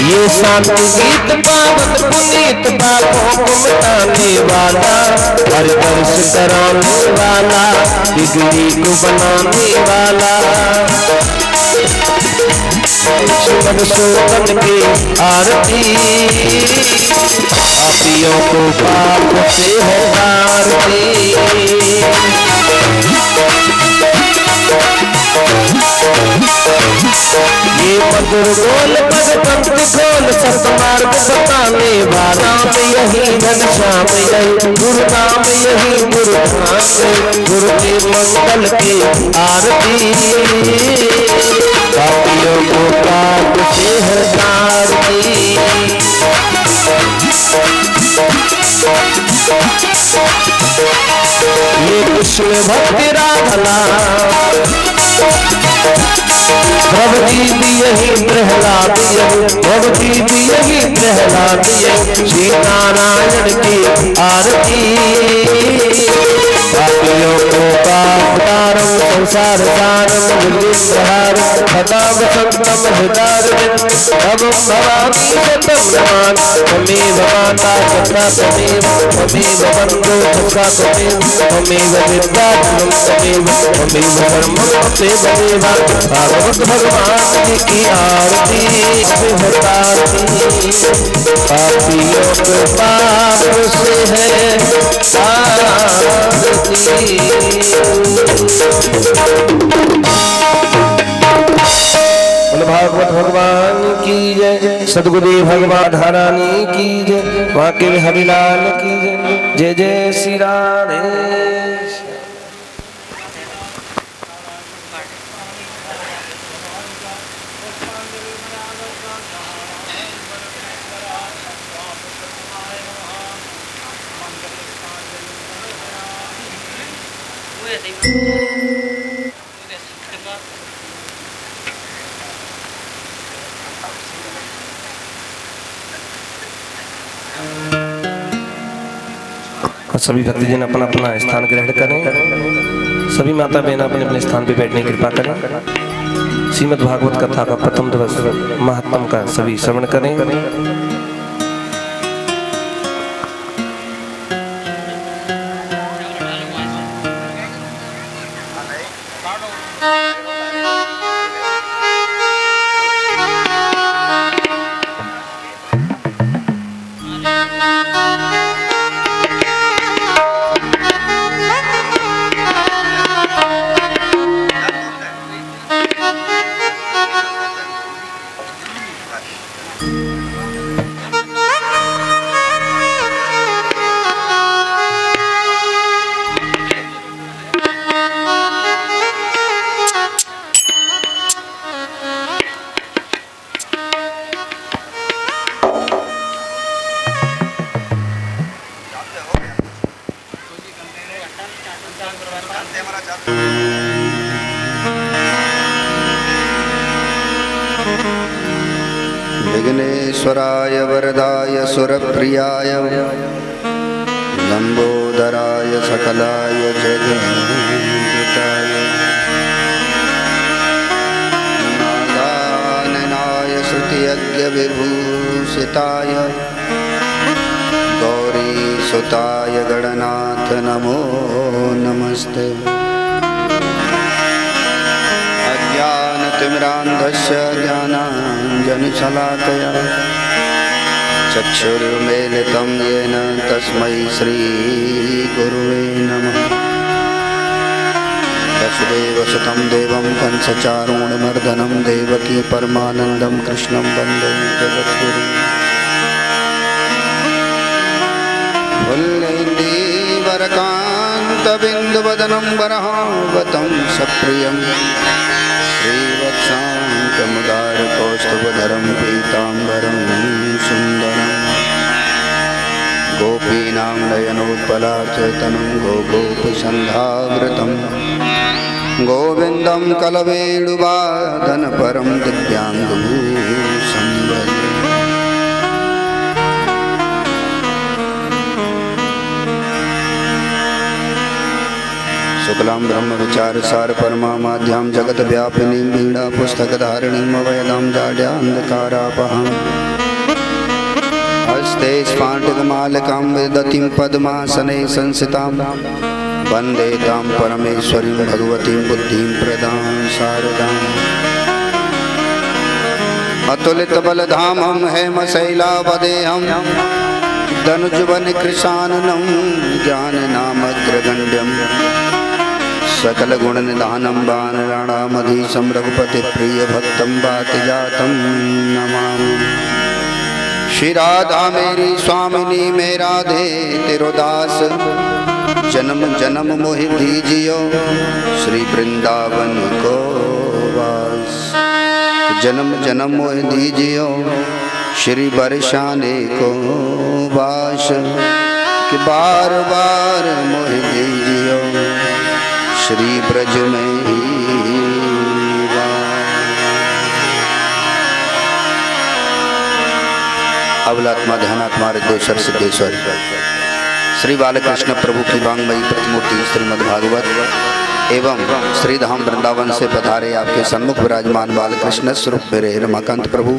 ये शांति गीत पावन पुनीत पापों को मिटाने वाला, हर दर्श कराने वाला, बिगड़ी को बनाने वाला। मधुसूदन की आरती, पापियों को पाप से है आरती। ये मधुर बोल पद पंक्ति खोल सतमार्ग बताने वाला, यही घनश्याम यही गुरु नाम, यही गुरु धाम, गुरु के मंगल की आरती। पापियों को पाप से है आरती। ये कृष्ण भक्ति राधना, प्रभु जी भी यही प्रहलाद, प्रभु जी भी यही प्रहलाद, श्री नारायण की आरती। पापियों को पाप तारम संसार सारम विलिंद्रहार, सदा वसंतम हृदय तवं भवामी शतं नमामि। त्वमेव माता तथा त्वमेव, त्वमेव बन्धो तथा त्वमेव, त्वमेव विद्याधरं त्वमेव, त्वमेव सर्वं त्वमेव। भागवत भगवान जी की आरती होताती। पापियों के पाप से है आरती। भागवत भगवान की जय, सद्गुरुदेव भगवान धारानी की जय, वहाँ के हरिलाल की जय। जय जय श्री राधे। सभी भक्तजन अपना अपना स्थान ग्रहण करें। सभी माता बहन अपने अपने स्थान पर बैठने की कृपा करें। श्रीमद् भागवत कथा का प्रथम दिवस महात्म का सभी श्रवण करें। विघ्नेश्वराय वरदाय सुरप्रियाय लंबोदराय सकलाय जगन्नाथाय नागाननाय श्रुतियज्ञ विभूषिताय गौरीसुताय गणनाथ नमो नमस्ते। अज्ञानतिमिरान्धस्य ज्ञानाञ्जनशलाकया चक्षुरुन्मीलितं येन तस्मै श्रीगुरुवे नमः। वसुदेवसुतं देवं कंसचारूणमर्दनं देवकी परमानन्दं कृष्णं वन्दे जगद्गुरुं। फुल्लेन्दीवरकान्तबिन्दुवदनं वरहावतं सप्रियं श्रीवत्सान्तमुदारकौस्तुभधरं पीताम्बरं सुन्दरं। गोपीनां नयनोत्पलाचेतनं गोगोपसन्धावृतं गोविन्दं कलवेणुवादनपरं दिव्याङ्गभूषं भजे। शुक्लां ब्रह्म विचार सार परमामाद्यां जगत व्यापिनीं वीणा पुस्तक धारिणीं अवयदां जाड्यान्धकारापहां हस्ते स्फाटिकमालिकां विदधतीं पद्मासने संस्थितां वन्दे तां परमेश्वरीं भगवतीं बुद्धिं प्रदां शारदाम् अतुलितबलधामं हेमशैलावदेहं धनुजवन कृशाननं ज्ञाननामग्रगण्यं सकलगुणनिधानं वानराणामधीशं रघुपतिप्रियभक्तं वातिजातं नमामि। श्री राधा मेरी स्वामिनी में राधे तिरुदास जन्म जन्म मोहि दीजियो श्री वृंदावन को वास। जन्म जन्म मोहि दीजियो श्री बरसाने को वास कि बार बार मोहि दीजियो श्री ब्रज में ही अवलात्मा ध्यानात्मा रिद्धेश्वर सिद्धेश्वर श्री बालकृष्ण प्रभु की वांगमयी प्रतिमूर्ति श्रीमद्भागवत एवं श्रीधाम वृंदावन से पधारे आपके सन्मुख विराजमान बालकृष्ण स्वरूप मेरे रमाकांत प्रभु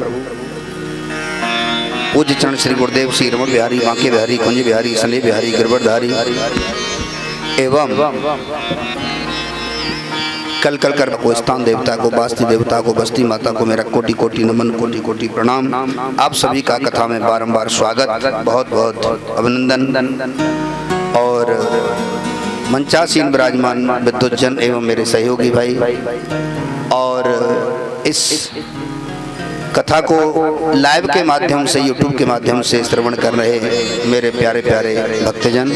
पूज्य चरण श्री गुरुदेव श्री रमण बिहारी बांके बिहारी कुंज बिहारी सने बिहारी गिरवरधारी एवं कल कल कर को स्थान देवता को बास्ती देवता को बस्ती माता को मेरा कोटि कोटि नमन कोटि कोटि प्रणाम। आप सभी का कथा में बारंबार स्वागत, बहुत बहुत अभिनंदन। और मंचासीन विराजमान विद्वज्जन एवं मेरे सहयोगी भाई और इस कथा को लाइव के माध्यम से यूट्यूब के माध्यम से श्रवण कर रहे मेरे प्यारे प्यारे भक्तजन,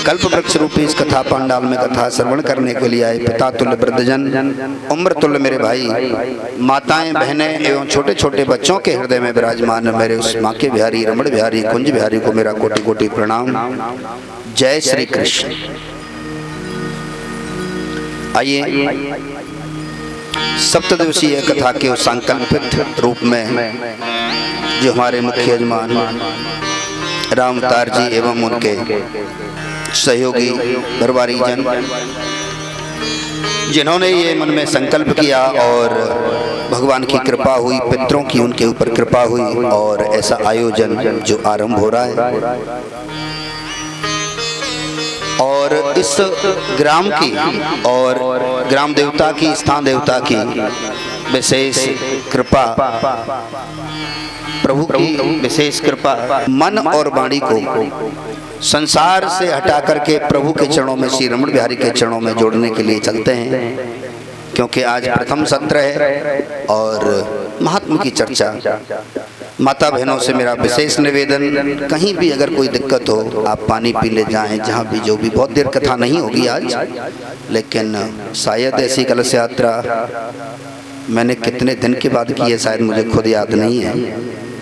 कल्प वृक्ष रूपी इस कथा पंडाल में कथा श्रवण करने के लिए आए पिता तुल्य वृद्धजन, उम्र तुल्य मेरे भाई, माताएं बहनें एवं छोटे छोटे बच्चों के हृदय में विराजमान मेरे उस माँ के बिहारी रमण बिहारी कुंज बिहारी को मेरा कोटि कोटि प्रणाम। जय श्री कृष्ण। आइए सप्तदिवसीय कथा के उस संकल्पित रूप में जो हमारे मुख्य यजमान राम अवतार जी एवं उनके सहयोगी दरबारी जन जिन्होंने ये मन में संकल्प किया और भगवान की कृपा हुई, पितरों की उनके ऊपर कृपा हुई और ऐसा आयोजन जो आरंभ हो रहा है। और इस ग्राम की और ग्राम देवता की स्थान देवता की विशेष कृपा, प्रभु की विशेष कृपा मन और वाणी को संसार से हटा करके प्रभु के चरणों में श्री रमण बिहारी के चरणों में जोड़ने के लिए चलते हैं, क्योंकि आज प्रथम सत्र है और महात्मा की चर्चा। माता बहनों से मेरा विशेष निवेदन, कहीं भी अगर कोई दिक्कत हो आप पानी पी ले जाएं, जहाँ भी जो भी, बहुत देर कथा नहीं होगी आज, लेकिन शायद ऐसी कलश यात्रा मैंने कितने दिन के बाद की है शायद मुझे खुद याद नहीं है,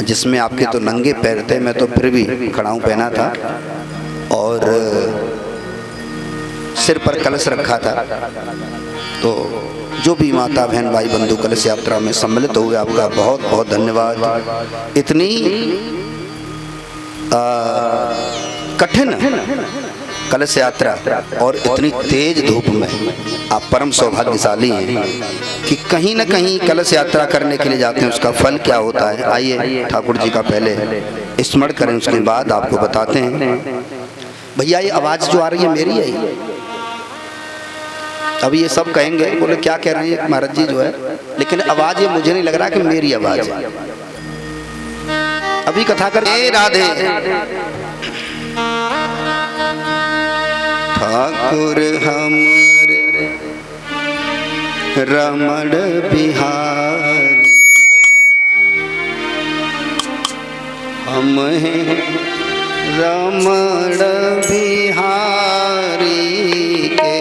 जिसमें आपके तो नंगे पैर थे, मैं तो फिर भी खड़ाऊँ पहना था और सिर पर कलश रखा था। तो जो भी माता बहन भाई बंधु कलश यात्रा में सम्मिलित हुए आपका बहुत बहुत धन्यवाद। इतनी कठिन कलश यात्रा और इतनी तेज धूप में आप परम सौभाग्यशाली हैं कि कहीं न कहीं कलश यात्रा करने के लिए जाते हैं, उसका फल क्या होता है। आइए ठाकुर जी का पहले स्मरण करें, उसके बाद आपको बताते हैं। भैया ये आवाज़ जो आ रही है मेरी है? अभी ये सब कहेंगे, बोले क्या कह रहे हैं महाराज जी जो है, लेकिन आवाज़ ये मुझे नहीं लग रहा कि मेरी आवाज़ है। अभी कथा कर राधे ठाकुर हमरे रमण बिहारी हम हैं रमण बिहारी के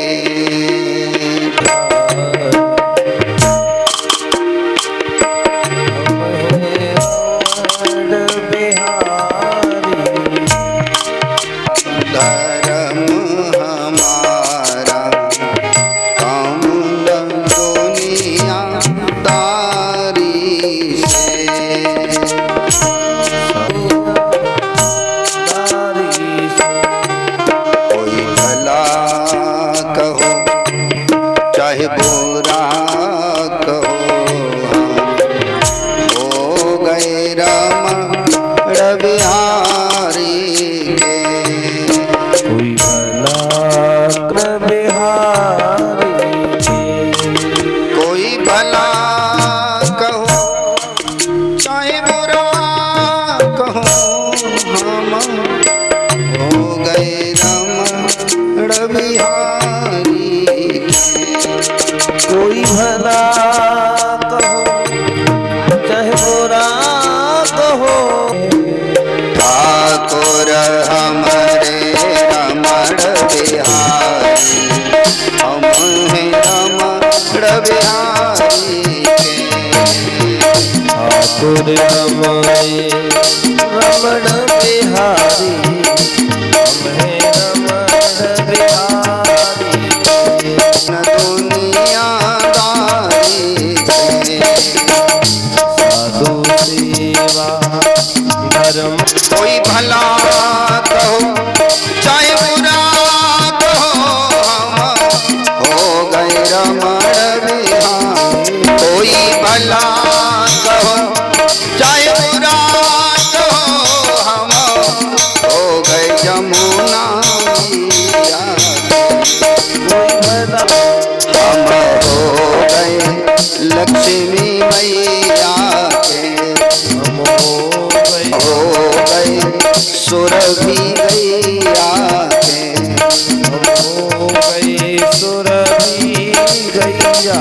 बुरा कहो हो गए रमण बिहारी के। कोई भला कृ बिहारी के। कोई भला कहो चाहे बुरा कहो हम हो गए रमण बिहारी के। कोई भला कहो चाहे बुरा कहो ठाकुर हमारे रमण बिहारी हम हैं रमण बिहारी के। ठाकुर हमारे रमण बिहारी हम हैं रमण बिहारी के। न दुनियादारी से साधु सेवा धर्म। कोई भला कहो चाहे बुरा कहो हम हो गए रमण बिहारी। कोई भला कहो चाहे बुरा कहो हम हो गए जमुना मैया। कोई भला हम हो गए लक्ष्मी मैया के। हम हो गए हो गए सुरभि गैया के। हम हो गए सुरभि गैया।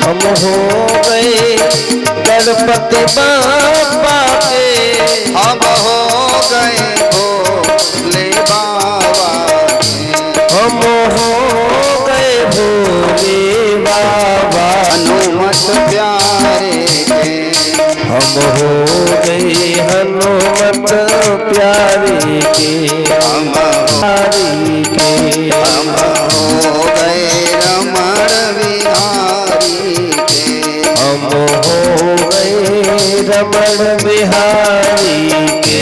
हम हो गए गणपति बाबा के। हम हो गए भोले बाबा के। हम हो गए भोले बाबा। हनुमत प्यारे के। हम हो गए हनुमत प्यारे के। हम प्यारे के। हम हो गए रमण बिहारी के। हम हो गए रमण बिहारी के।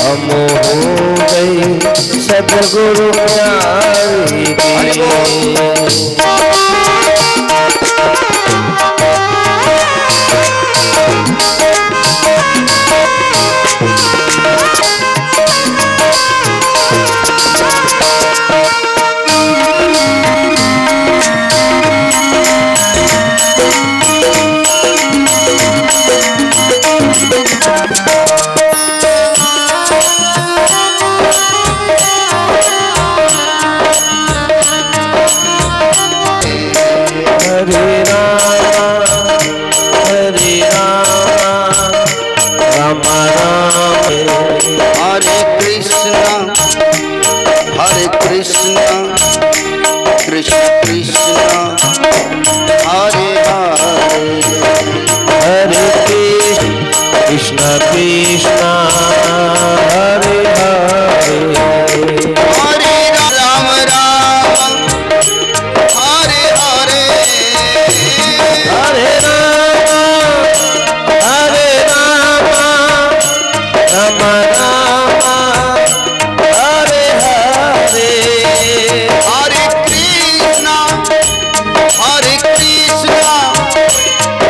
हम हो गए सतगुरु प्यारे के। हरे राम राम राम हरे कृष्ण कृष्ण कृष्ण हरे हरे। हरे कृष्ण कृष्ण हरे हरे। हरे राम राम हरे हरे। हरे राम राम राम हरे हरे। हरे कृष्ण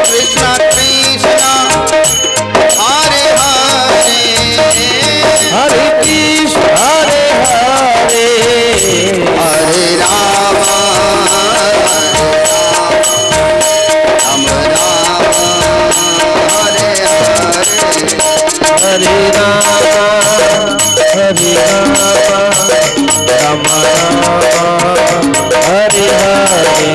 कृष्ण कृष्ण हरे हरे। हरे कृष्ण हरे हरे। हरे राम राम हरे हरे। हरे राम राम हरे हरे।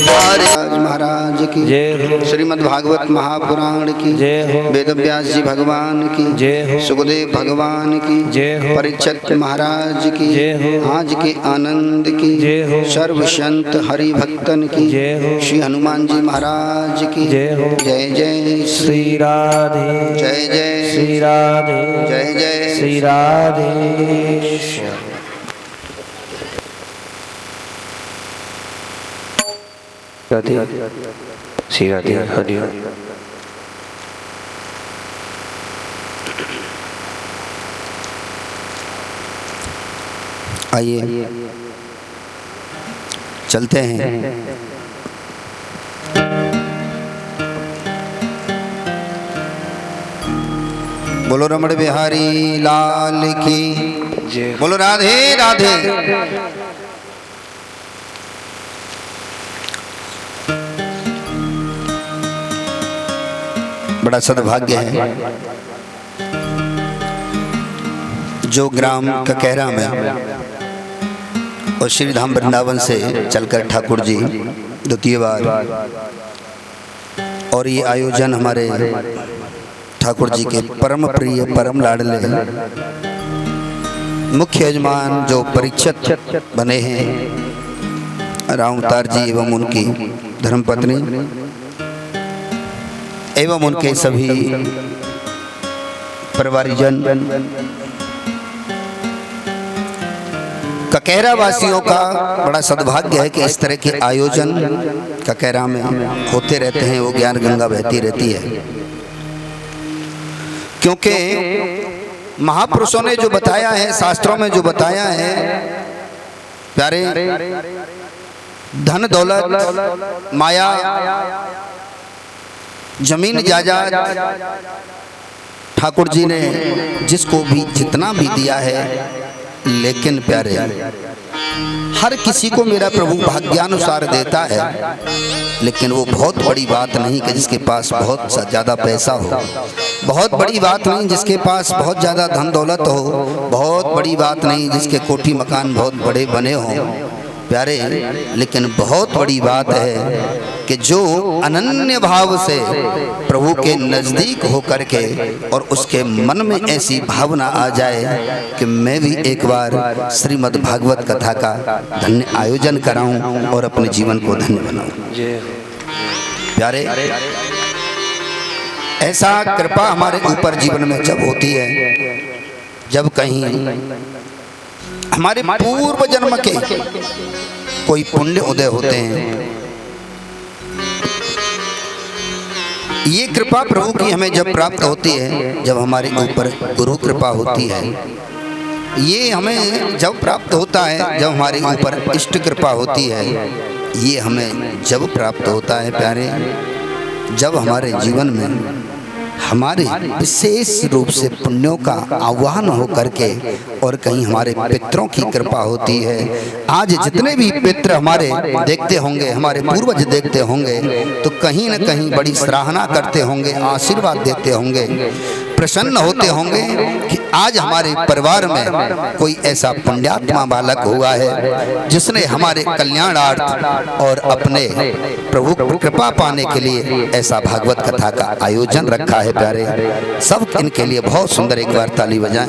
हरे महाराज की जय हो। श्रीमद् भागवत महापुराण की जय हो। वेद व्यास जी भगवान की जय हो। सुखदेव भगवान की जय हो। परीक्षित महाराज की जय हो। आज के आनंद की जय हो। सर्व संत हरि भक्तन की जय हो। श्री हनुमान जी महाराज की जय हो। जय जय श्री राधे जय जय श्री राधे जय जय श्री राधे। राधे श्री राधे हरि ओम। आइए चलते हैं। बोलो रमण बिहारी लाल की, बोलो राधे राधे। बड़ा सद्भाग्य है जो ग्राम ककहरा में और श्री धाम वृंदावन से चलकर ठाकुर जी द्वितीय बार, और ये आयोजन हमारे ठाकुर जी के परम प्रिय परम लाडले मुख्य यजमान जो परीक्षित बने हैं राम अवतार जी एवं उनकी धर्मपत्नी एवं उनके सभी परिवारजन, ककहरा वासियों का बड़ा सद्भाग्य है कि इस तरह के आयोजन ककहरा में होते रहते हैं। वो ज्ञान गंगा बहती रहती है, क्योंकि महापुरुषों ने जो बताया है, शास्त्रों में जो बताया है, प्यारे, धन दौलत माया जमीन जायदाद ठाकुर जी ने जिसको भी जितना भी दिया है, लेकिन प्यारे हर किसी को मेरा प्रभु भाग्यानुसार देता है, लेकिन वो बहुत बड़ी बात नहीं कि जिसके पास बहुत ज़्यादा पैसा हो, बहुत बड़ी बात नहीं जिसके पास बहुत ज़्यादा धन दौलत हो, बहुत बड़ी बात नहीं जिसके कोठी मकान बहुत बड़े बने हों, प्यारे, लेकिन बहुत बड़ी बात है कि जो अनन्य भाव से प्रभु के नज़दीक होकर के और उसके मन में ऐसी भावना आ जाए कि मैं भी एक बार श्रीमद् भागवत कथा का धन्य आयोजन कराऊं और अपने जीवन को धन्य बनाऊं। प्यारे, ऐसा कृपा हमारे ऊपर जीवन में जब होती है, जब कहीं हमारे पूर्व जन्म के कोई पुण्य उदय होते हैं, ये कृपा प्रभु की हमें जब प्राप्त होती है, जब हमारे ऊपर गुरु कृपा होती है, ये हमें जब प्राप्त होता है, जब हमारे ऊपर इष्ट कृपा होती है, ये हमें जब प्राप्त होता है प्यारे, जब हमारे जीवन में हमारे विशेष रूप से पुण्यों का आह्वान हो करके और कहीं हमारे पितरों की कृपा होती है। आज जितने भी पितर हमारे देखते होंगे, हमारे पूर्वज देखते होंगे, तो कहीं न कहीं बड़ी सराहना करते होंगे, आशीर्वाद देते होंगे, प्रसन्न होते होंगे कि आज हमारे परिवार में कोई ऐसा पुण्यात्मा बालक हुआ है जिसने हमारे कल्याणार्थ और अपने प्रभु कृपा पाने के लिए ऐसा भागवत कथा का आयोजन रखा है। प्यारे, सब इनके लिए बहुत सुंदर एक बार ताली बजाएं।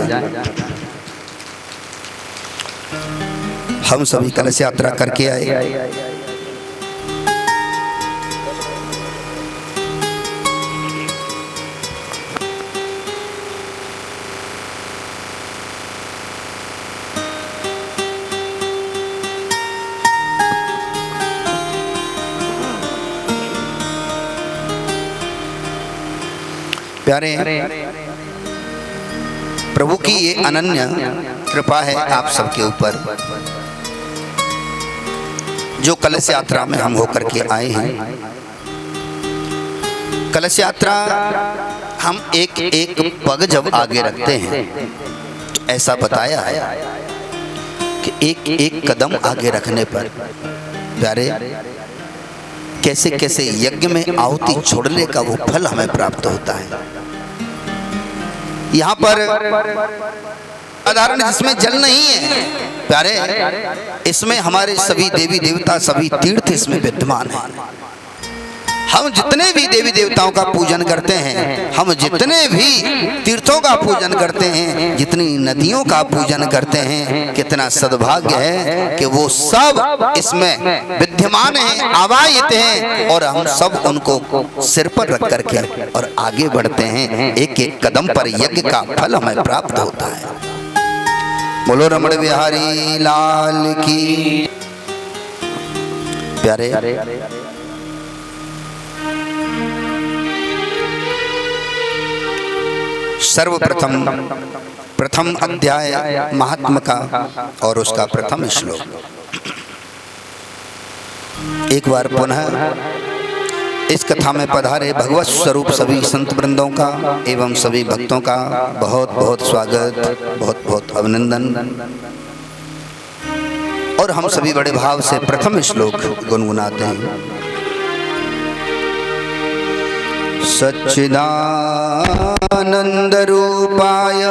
हम सभी कलश यात्रा करके आए, प्यारे, प्रभु की ये अनन्य कृपा है आप सबके ऊपर, जो कलश यात्रा में हम होकर के आए हैं। कलश यात्रा हम एक एक पग जब आगे रखते हैं तो ऐसा बताया है कि एक एक कदम आगे रखने पर प्यारे कैसे कैसे यज्ञ में आहुति छोड़ने का वो फल हमें प्राप्त होता है। यहाँ पर साधारण जिसमें जल नहीं है प्यारे, इसमें हमारे सभी देवी देवता, सभी तीर्थ इसमें विद्यमान हैं। हम जितने भी देवी देवताओं का पूजन करते हैं, हम जितने भी तीर्थों का पूजन करते हैं, जितनी नदियों का पूजन करते हैं, कितना सद्भाग्य है कि वो सब इसमें विद्यमान हैं, आवाहित हैं, और हम सब उनको सिर पर रख करके और आगे बढ़ते हैं। एक एक कदम पर यज्ञ का फल हमें प्राप्त होता है। बोलो रमण बिहारी लाल की। प्यारे, सर्वप्रथम प्रथम अध्याय महात्मा का और उसका प्रथम श्लोक। एक बार पुनः इस कथा में पधारे भगवत स्वरूप सभी संत वृंदों का एवं सभी भक्तों का बहुत बहुत स्वागत, बहुत बहुत अभिनंदन। और हम सभी बड़े भाव से प्रथम श्लोक गुनगुनाते हैं। सच्चिदानंद रूपाय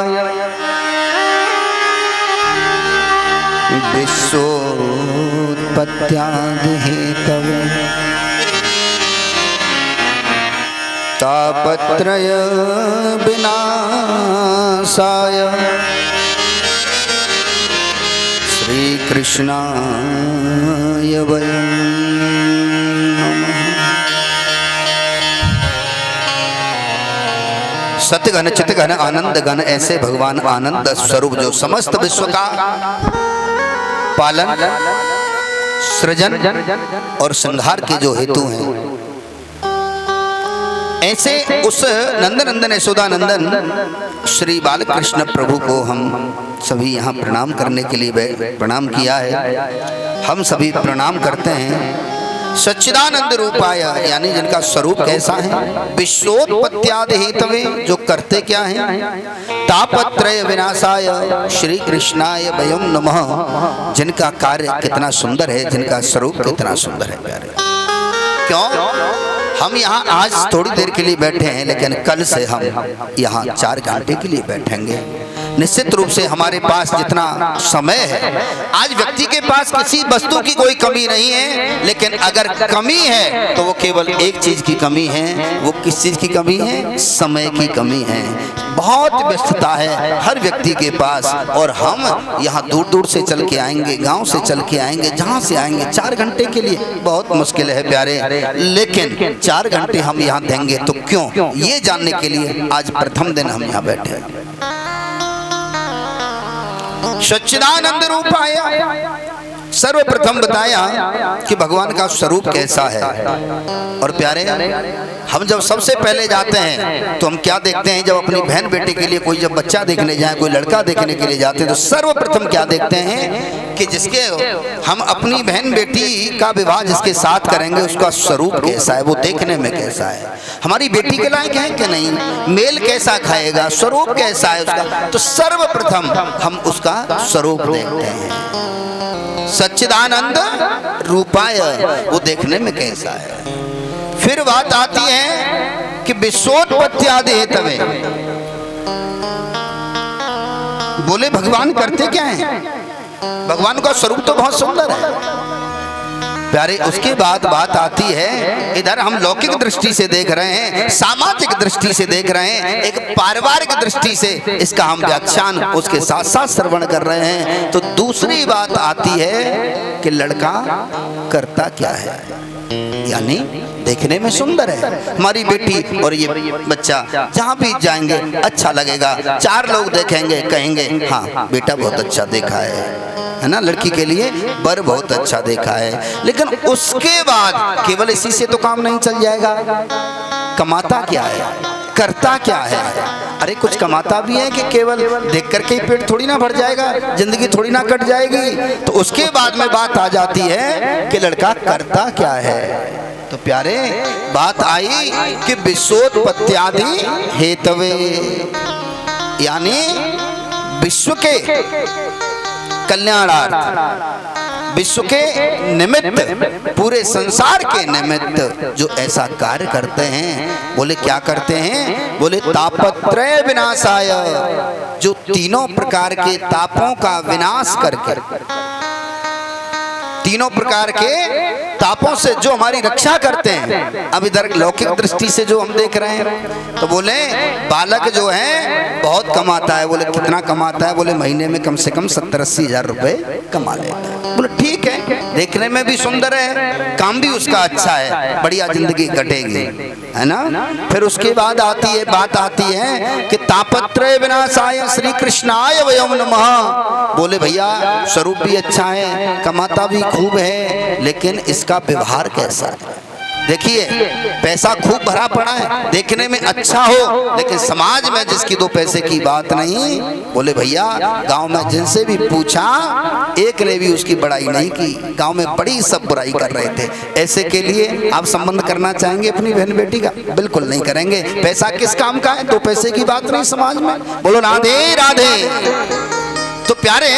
विश्वोत्पत्त्यादि हेतवे तापत्रय विनाशाय श्री कृष्णाय वयं नमः। सत्यघन चितघन आनंद घन ऐसे भगवान आनंद स्वरूप जो समस्त विश्व का पालन, सृजन और संहार के जो हेतु हैं, ऐसे उस नंदनंदन यशोदानंदन श्री बालकृष्ण प्रभु को हम सभी यहाँ प्रणाम करने के लिए प्रणाम किया है। हम सभी प्रणाम करते हैं। सच्चिदानंद रूपाय यानी जिनका स्वरूप कैसा है, विश्वोत्पत्त्यादि हेतवे जो करते क्या हैं, तापत्रय विनाशाय श्री कृष्णाय वयं नमः जिनका कार्य कितना सुंदर है, जिनका स्वरूप कितना सुंदर है प्यारे। क्यों हम यहाँ आज थोड़ी देर के लिए बैठे हैं, लेकिन कल से हम यहाँ 4 घंटे के लिए बैठेंगे। निश्चित रूप से हमारे पास जितना समय है, आज व्यक्ति के पास किसी वस्तु की कोई कमी नहीं है, लेकिन अगर कमी है तो वो केवल एक चीज की कमी है। वो किस चीज की कमी है? समय की कमी है। बहुत व्यस्तता है हर व्यक्ति के पास, और हम यहाँ दूर दूर से चल के आएंगे, गांव से चल के आएंगे, जहाँ से आएंगे 4 घंटे के लिए बहुत मुश्किल है प्यारे, लेकिन 4 घंटे हम यहाँ देंगे तो क्यों, ये जानने के लिए आज प्रथम दिन हम यहाँ बैठे हैं। सच्चिदानंद रूपाय सर्वप्रथम बताया कि भगवान का स्वरूप कैसा है। और प्यारे हम जब सबसे पहले जाते हैं तो हम क्या देखते हैं, जब अपनी बहन बेटे के लिए कोई जब बच्चा देखने जाए, कोई लड़का देखने के लिए जाते हैं, तो सर्वप्रथम क्या देखते हैं कि जिसके हम अपनी बहन बेटी का विवाह जिसके साथ करेंगे उसका स्वरूप कैसा है, वो देखने में कैसा है, हमारी बेटी के लायक है कि नहीं, मेल कैसा खाएगा, स्वरूप कैसा है उसका, तो सर्वप्रथम हम उसका स्वरूप देखते हैं। सच्चिदानंद रूपाय वो देखने में कैसा है। फिर बात आती है कि विश्वोत्पत्त्यादि हेतवे, बोले भगवान करते क्या हैं, भगवान का स्वरूप तो बहुत सुंदर है प्यारे। उसके बाद बात आती है, इधर हम लौकिक दृष्टि से देख रहे हैं, सामाजिक दृष्टि से देख रहे हैं, एक पारिवारिक दृष्टि से इसका हम व्याख्यान उसके साथ साथ श्रवण कर रहे हैं। तो दूसरी बात आती है कि लड़का करता क्या है, यानी देखने में सुंदर है हमारी बेटी और ये बच्चा, जहाँ भी जाएंगे अच्छा लगेगा, 4 लोग देखेंगे कहेंगे हाँ बेटा बहुत अच्छा देखा है ना, लड़की के लिए बर बहुत अच्छा देखा है। लेकिन उसके बाद केवल इसी से तो काम नहीं चल जाएगा, कमाता क्या है, करता क्या है। अरे कुछ कमाता भी है कि केवल देख करके ही पेट थोड़ी ना भर जाएगा, जिंदगी थोड़ी ना कट जाएगी। तो उसके बाद में बात आ जाती है कि लड़का करता क्या है। तो प्यारे बात आई कि विश्वोत्पत्त्यादि हेतवे, यानी विश्व के कल्याणार्थ, विश्व के निमित्त, पूरे संसार के निमित्त जो ऐसा कार्य करते हैं, बोले क्या करते हैं, बोले तापत्रय विनाशाय, जो तीनों प्रकार के तापों का विनाश करके, तीनों प्रकार के तापों से जो हमारी रक्षा करते हैं। अब इधर लौकिक दृष्टि से जो हम देख रहे हैं तो बोले बालक जो है बहुत कमाता है, बोले कितना कमाता है, बोले महीने में कम से कम 70-80 हज़ार रुपए कमा लेता है। बोले ठीक है, देखने में भी सुंदर है, काम भी उसका अच्छा है, बढ़िया जिंदगी कटेगी, है ना। फिर उसके बाद आती है बात आती है कि तापत्रय विनाशाय श्री कृष्णाय वयं नमः। बोले भैया स्वरूप भी अच्छा है, कमाता भी खूब है, लेकिन इसका व्यवहार कैसा है, देखिए पैसा खूब भरा पड़ा है, देखने में अच्छा हो, लेकिन समाज में जिसकी दो पैसे की बात नहीं। बोले भैया गांव में जिनसे भी पूछा एक ने भी उसकी बड़ाई नहीं की, गांव में बड़ी सब बुराई कर रहे थे। ऐसे के लिए आप संबंध करना चाहेंगे अपनी बहन बेटी का? बिल्कुल नहीं करेंगे। पैसा किस काम का है? दो पैसे की बात नहीं समाज में। बोलो राधे राधे। तो प्यारे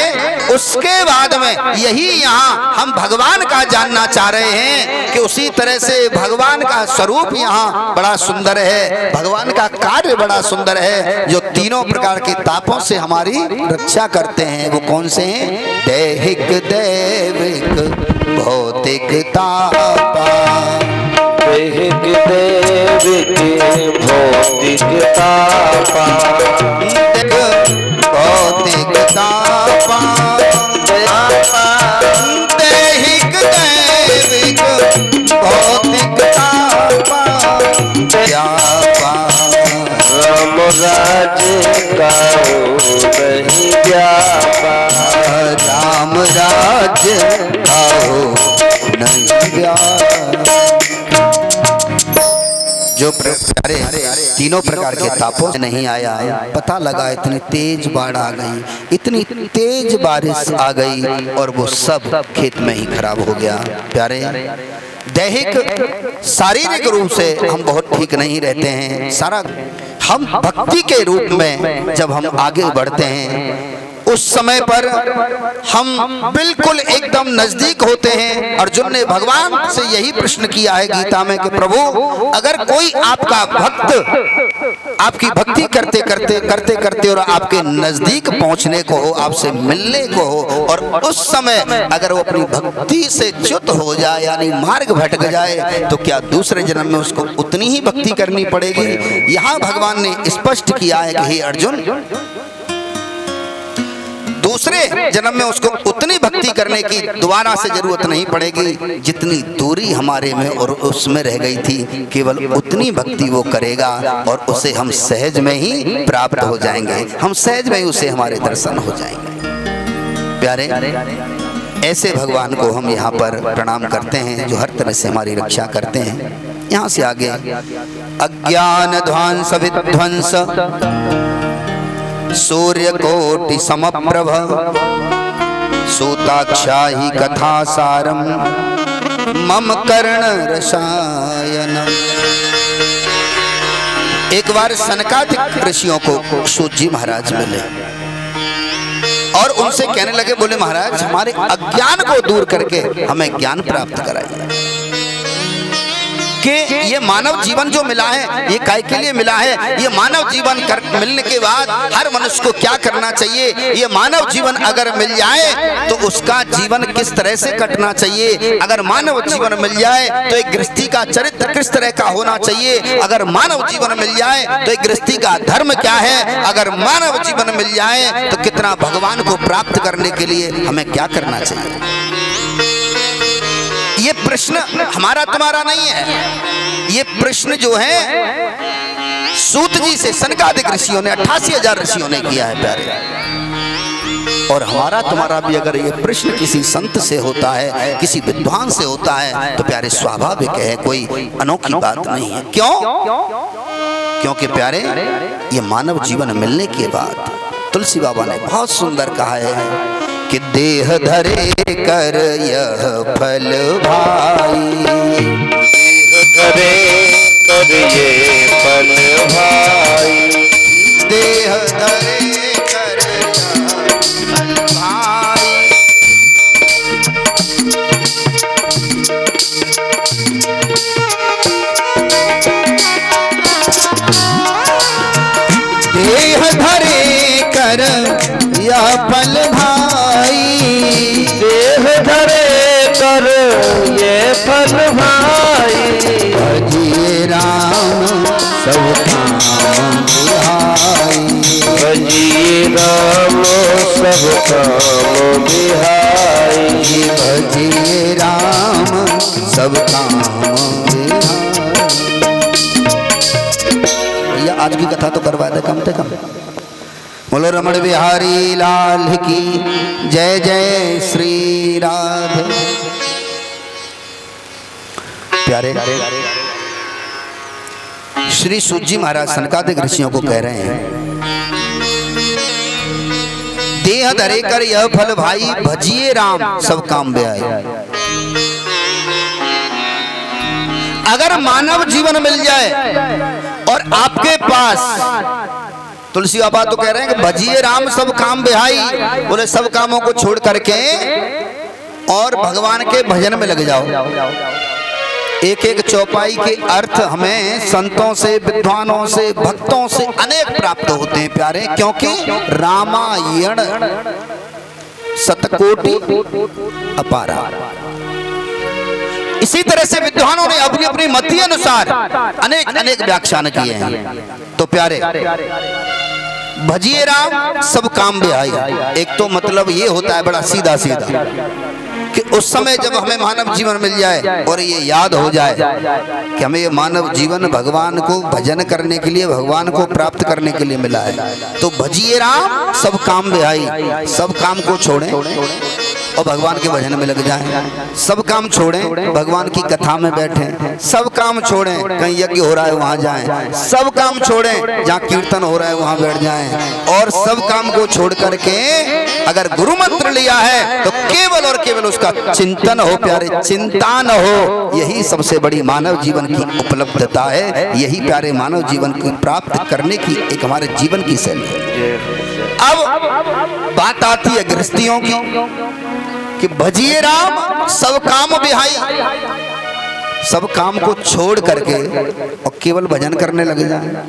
उसके बाद में यही यहाँ हम भगवान का जानना चाह रहे हैं कि उसी तरह से भगवान का स्वरूप यहाँ बड़ा सुंदर है, भगवान का कार्य बड़ा सुंदर है, जो तीनों प्रकार के तापों से हमारी रक्षा करते हैं। वो कौन से हैं? दैहिक दैविक भौतिक तापा, दैहिक दैविक भौतिक तापा, भौतिक तापा, दैहिक दैविक भौतिक तापा, व्यापा राम राज्य का नहीं व्यापा, राम राज्य का नहीं व्यापा। जो प्यारे तीनों प्रकार के तापों से नहीं आया, पता लगा इतनी तेज बाढ़ आ गई, इतनी तेज बारिश आ गई और वो सब खेत में ही खराब हो गया। प्यारे दैहिक शारीरिक रूप से हम बहुत ठीक नहीं रहते हैं, सारा हम भक्ति के रूप में जब हम आगे बढ़ते हैं उस समय पर हम बिल्कुल एकदम नजदीक होते हैं। अर्जुन ने भगवान से यही प्रश्न किया है गीता में कि प्रभु अगर कोई आपका भक्त आपकी भक्ति करते करते करते करते और आपके नजदीक पहुंचने को हो, आपसे मिलने को हो, और उस समय अगर वो अपनी भक्ति से च्युत हो जाए यानी मार्ग भटक जाए, तो क्या दूसरे जन्म में उसको उतनी ही भक्ति करनी पड़ेगी? यहाँ भगवान ने स्पष्ट किया है कि हे अर्जुन, दूसरे जन्म में उसको उतनी भक्ति करने की दोबारा से जरूरत नहीं पड़ेगी जितनी दूरी हमारे में और उसमें रह गई थी। केवल उतनी भक्ति वो करेगा और उसे हम सहज में ही प्राप्त हो जाएंगे, हम सहज में ही उसे हमारे दर्शन हो जाएंगे। प्यारे ऐसे भगवान को हम यहाँ पर प्रणाम करते हैं जो हर तरह से हमारी रक्षा करते हैं। यहाँ से आगे अज्ञान ध्वंस विध्वंस सूर्य कोटि समप्रभ सूताक्षाही कथा सारम मम कर्ण रसायन। एक बार सनकादिक ऋषियों को सूत जी महाराज मिले और उनसे कहने लगे, बोले महाराज हमारे अज्ञान को दूर करके हमें ज्ञान प्राप्त कराइए कि ये मानव जीवन जो मिला है ये काय के लिए मिला है? ये मानव जीवन मिलने के बाद हर मनुष्य को क्या करना चाहिए? ये मानव जीवन अगर मिल जाए तो उसका जीवन किस तरह से कटना चाहिए? अगर मानव जीवन मिल जाए तो एक गृहस्थी का चरित्र किस तरह का होना चाहिए? अगर मानव जीवन मिल जाए तो एक गृहस्थी का धर्म क्या है? अगर मानव जीवन मिल जाए तो कितना भगवान को प्राप्त करने के लिए हमें क्या करना चाहिए? ये प्रश्न हमारा तुम्हारा नहीं है, ये प्रश्न जो है सूत जी से सनकादिक ऋषियों ने 88,000 ऋषियों ने किया है प्यारे। और हमारा तुम्हारा भी अगर ये प्रश्न किसी संत से होता है, किसी विद्वान से होता है, तो प्यारे स्वाभाविक है, कोई अनोखी बात नहीं है। क्यों? क्योंकि प्यारे ये मानव जीवन मिलने के बाद तुलसी बाबा ने बहुत सुंदर कहा है कि देह धरे कर यह फल भाई, देह धरे कर ये फल भाई, देह धरे कर यह फल भाई। देह धरे कर यह फल भाई, देह धरे कर ये फल भाई, भजिए राम सब काम बिहाई, भजिए राम सब काम बिहाई, भजिए राम सब काम बिहाई। भैया आज की कथा तो करवा दे कम से कम। बोलो रमण बिहारी लाल की जय, जय श्री राधे। प्यारे श्री सूत जी महाराज सनकादिक ऋषियों को कह रहे हैं, देह धरे कर यह फल भाई, भजिए राम सब काम बेआई। अगर मानव जीवन मिल जाए और आपके पास, तुलसी बाबा तो कह रहे हैं कि भजिए राम सब काम बेहाई, बोले सब कामों को छोड़ करके और भगवान के भजन में लग जाओ। एक एक चौपाई के अर्थ हमें संतों से, विद्वानों से, भक्तों से अनेक प्राप्त होते हैं प्यारे, क्योंकि रामायण शतकोटि अपारा। इसी तरह से विद्वानों ने अपनी अपनी मति अनुसार अनेक अनेक व्याख्यान किए हैं। तो प्यारे भजिए राम सब काम बेहाई, एक तो मतलब ये होता है बड़ा सीधा सीधा कि उस समय जब हमें मानव जीवन मिल जाए और ये याद हो जाए कि हमें ये मानव जीवन भगवान को भजन करने के लिए, भगवान को प्राप्त करने के लिए मिला है, तो भजिए राम सब काम बेहाई, सब काम को छोड़ें और भगवान के भजन में लग जाएं। सब काम छोड़ें, भगवान की कथा में बैठें। सब काम छोड़ें, कहीं यज्ञ हो रहा है वहां जाएं। सब काम छोड़ें, जहाँ कीर्तन हो रहा है वहां बैठ जाएं। और सब काम को छोड़ करके अगर गुरु मंत्र लिया है तो केवल और केवल उसका चिंतन हो प्यारे, चिंता न हो। यही सबसे बड़ी मानव जीवन की उपलब्धता है, यही प्यारे मानव जीवन को प्राप्त करने की एक हमारे जीवन की शैली है। अब बात आती है गृहस्थियों की कि भजिए राम सब काम बिहाई, सब काम को छोड़ करके और केवल भजन करने लगे जाए।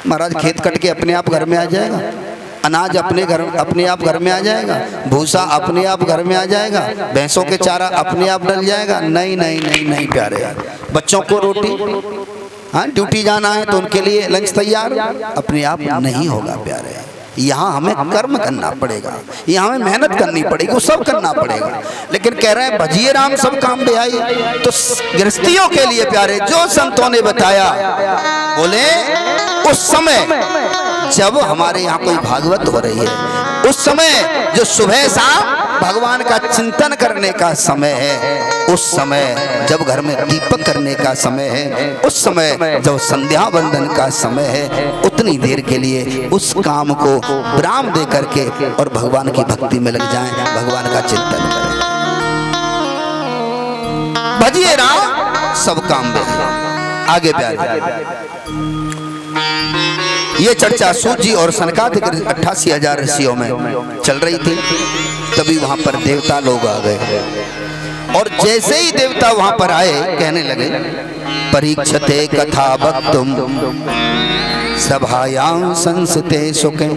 महाराज खेत कट के अपने आप घर में आ जाएगा, अनाज अपने आप घर में आ जाएगा, भूसा अपने आप घर में आ जाएगा, भैंसों के चारा अपने आप डल जाएगा। नहीं नहीं नहीं नहीं प्यारे, बच्चों को रोटी, हाँ ड्यूटी जाना है तो उनके लिए लंच तैयार, अपने आप नहीं होगा प्यारे। यहाँ हमें कर्म करना पड़ेगा, यहाँ हमें मेहनत करनी पड़ेगी, वो सब करना पड़ेगा। लेकिन कह रहे हैं भजिए राम सब काम बेहाई, तो गृहस्थियों के लिए प्यारे जो संतों ने बताया, बोले उस समय जब हमारे यहाँ कोई भागवत हो रही है, उस समय जो सुबह शाम भगवान का चिंतन करने का समय है, उस समय जब घर में दीपक करने का समय है, उस समय जब संध्या वंदन का समय है, उतनी देर के लिए उस काम को विराम दे करके और भगवान की भक्ति में लग जाएं, भगवान का चिंतन करें। भजिए राम सब काम बेहाई। आगे प्यारे ये चर्चा सूत जी और सनकादिक 88,000 ऋषियों में चल रही थी। तभी वहां पर देवता लोग आ गए और जैसे ही देवता वहां पर आए कहने लगे, परीक्षते कथा वक्तुम सभायां संसते सुखे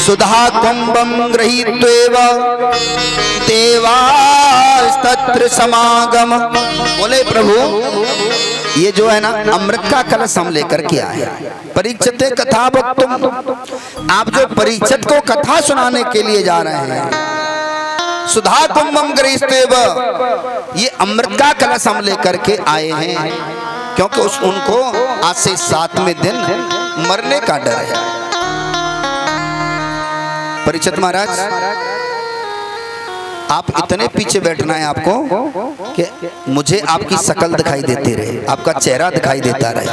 सुधा कुंभम गृहीत्वेव देवास्तत्र समागम। बोले प्रभु ये जो है ना अमृत का कलश हम लेकर के आए। परीक्षते कथा वक्तुम, आप जो परीक्षित को कथा सुनाने के लिए जा रहे हैं, सुधा कुंभम गृहीत्वेव, ये अमृत का कलश हम लेकर के आए हैं, क्योंकि उनको आज से 7वें दिन मरने का डर है। परीक्षित महाराज आप इतने पीछे बैठना है आपको कि मुझे आपकी शकल दिखाई देती रहे, आपका चेहरा दिखाई देता रहे।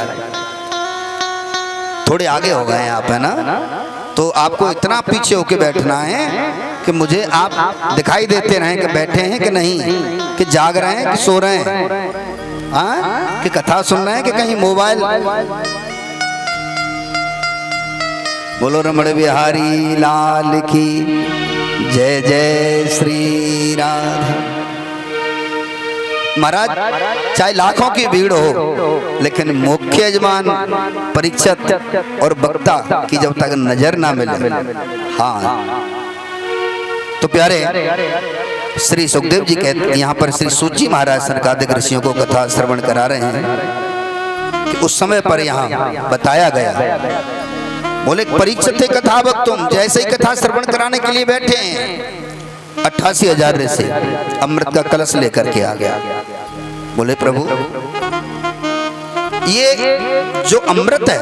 थोड़े आगे हो गए हैं आप, है ना, तो आपको इतना पीछे होके बैठना है कि मुझे आप दिखाई देते रहें कि बैठे हैं कि नहीं, कि जाग रहे हैं कि सो रहे हैं, हाँ कि कथा सुन रहे हैं कि कहीं मोबाइल। बोलो रमण बिहारी लाल की जय जय श्री राधा। महाराज चाहे लाखों की भीड़ हो, लेकिन मुख्य यजमान परीक्षित और वक्ता की जब तक नजर ना मिले, हाँ तो प्यारे श्री सुखदेव जी कहते, यहाँ पर श्री सूत जी महाराज सनकादिक ऋषियों को कथा श्रवण करा रहे हैं कि उस समय पर यहाँ बताया गया। बोले परीक्षित कथा वक्तुम, जैसे ही कथा श्रवण कराने के लिए बैठे हैं 88,000 ऋषि अमृत का कलश लेकर के आ गया। बोले प्रभु ये जो अमृत है,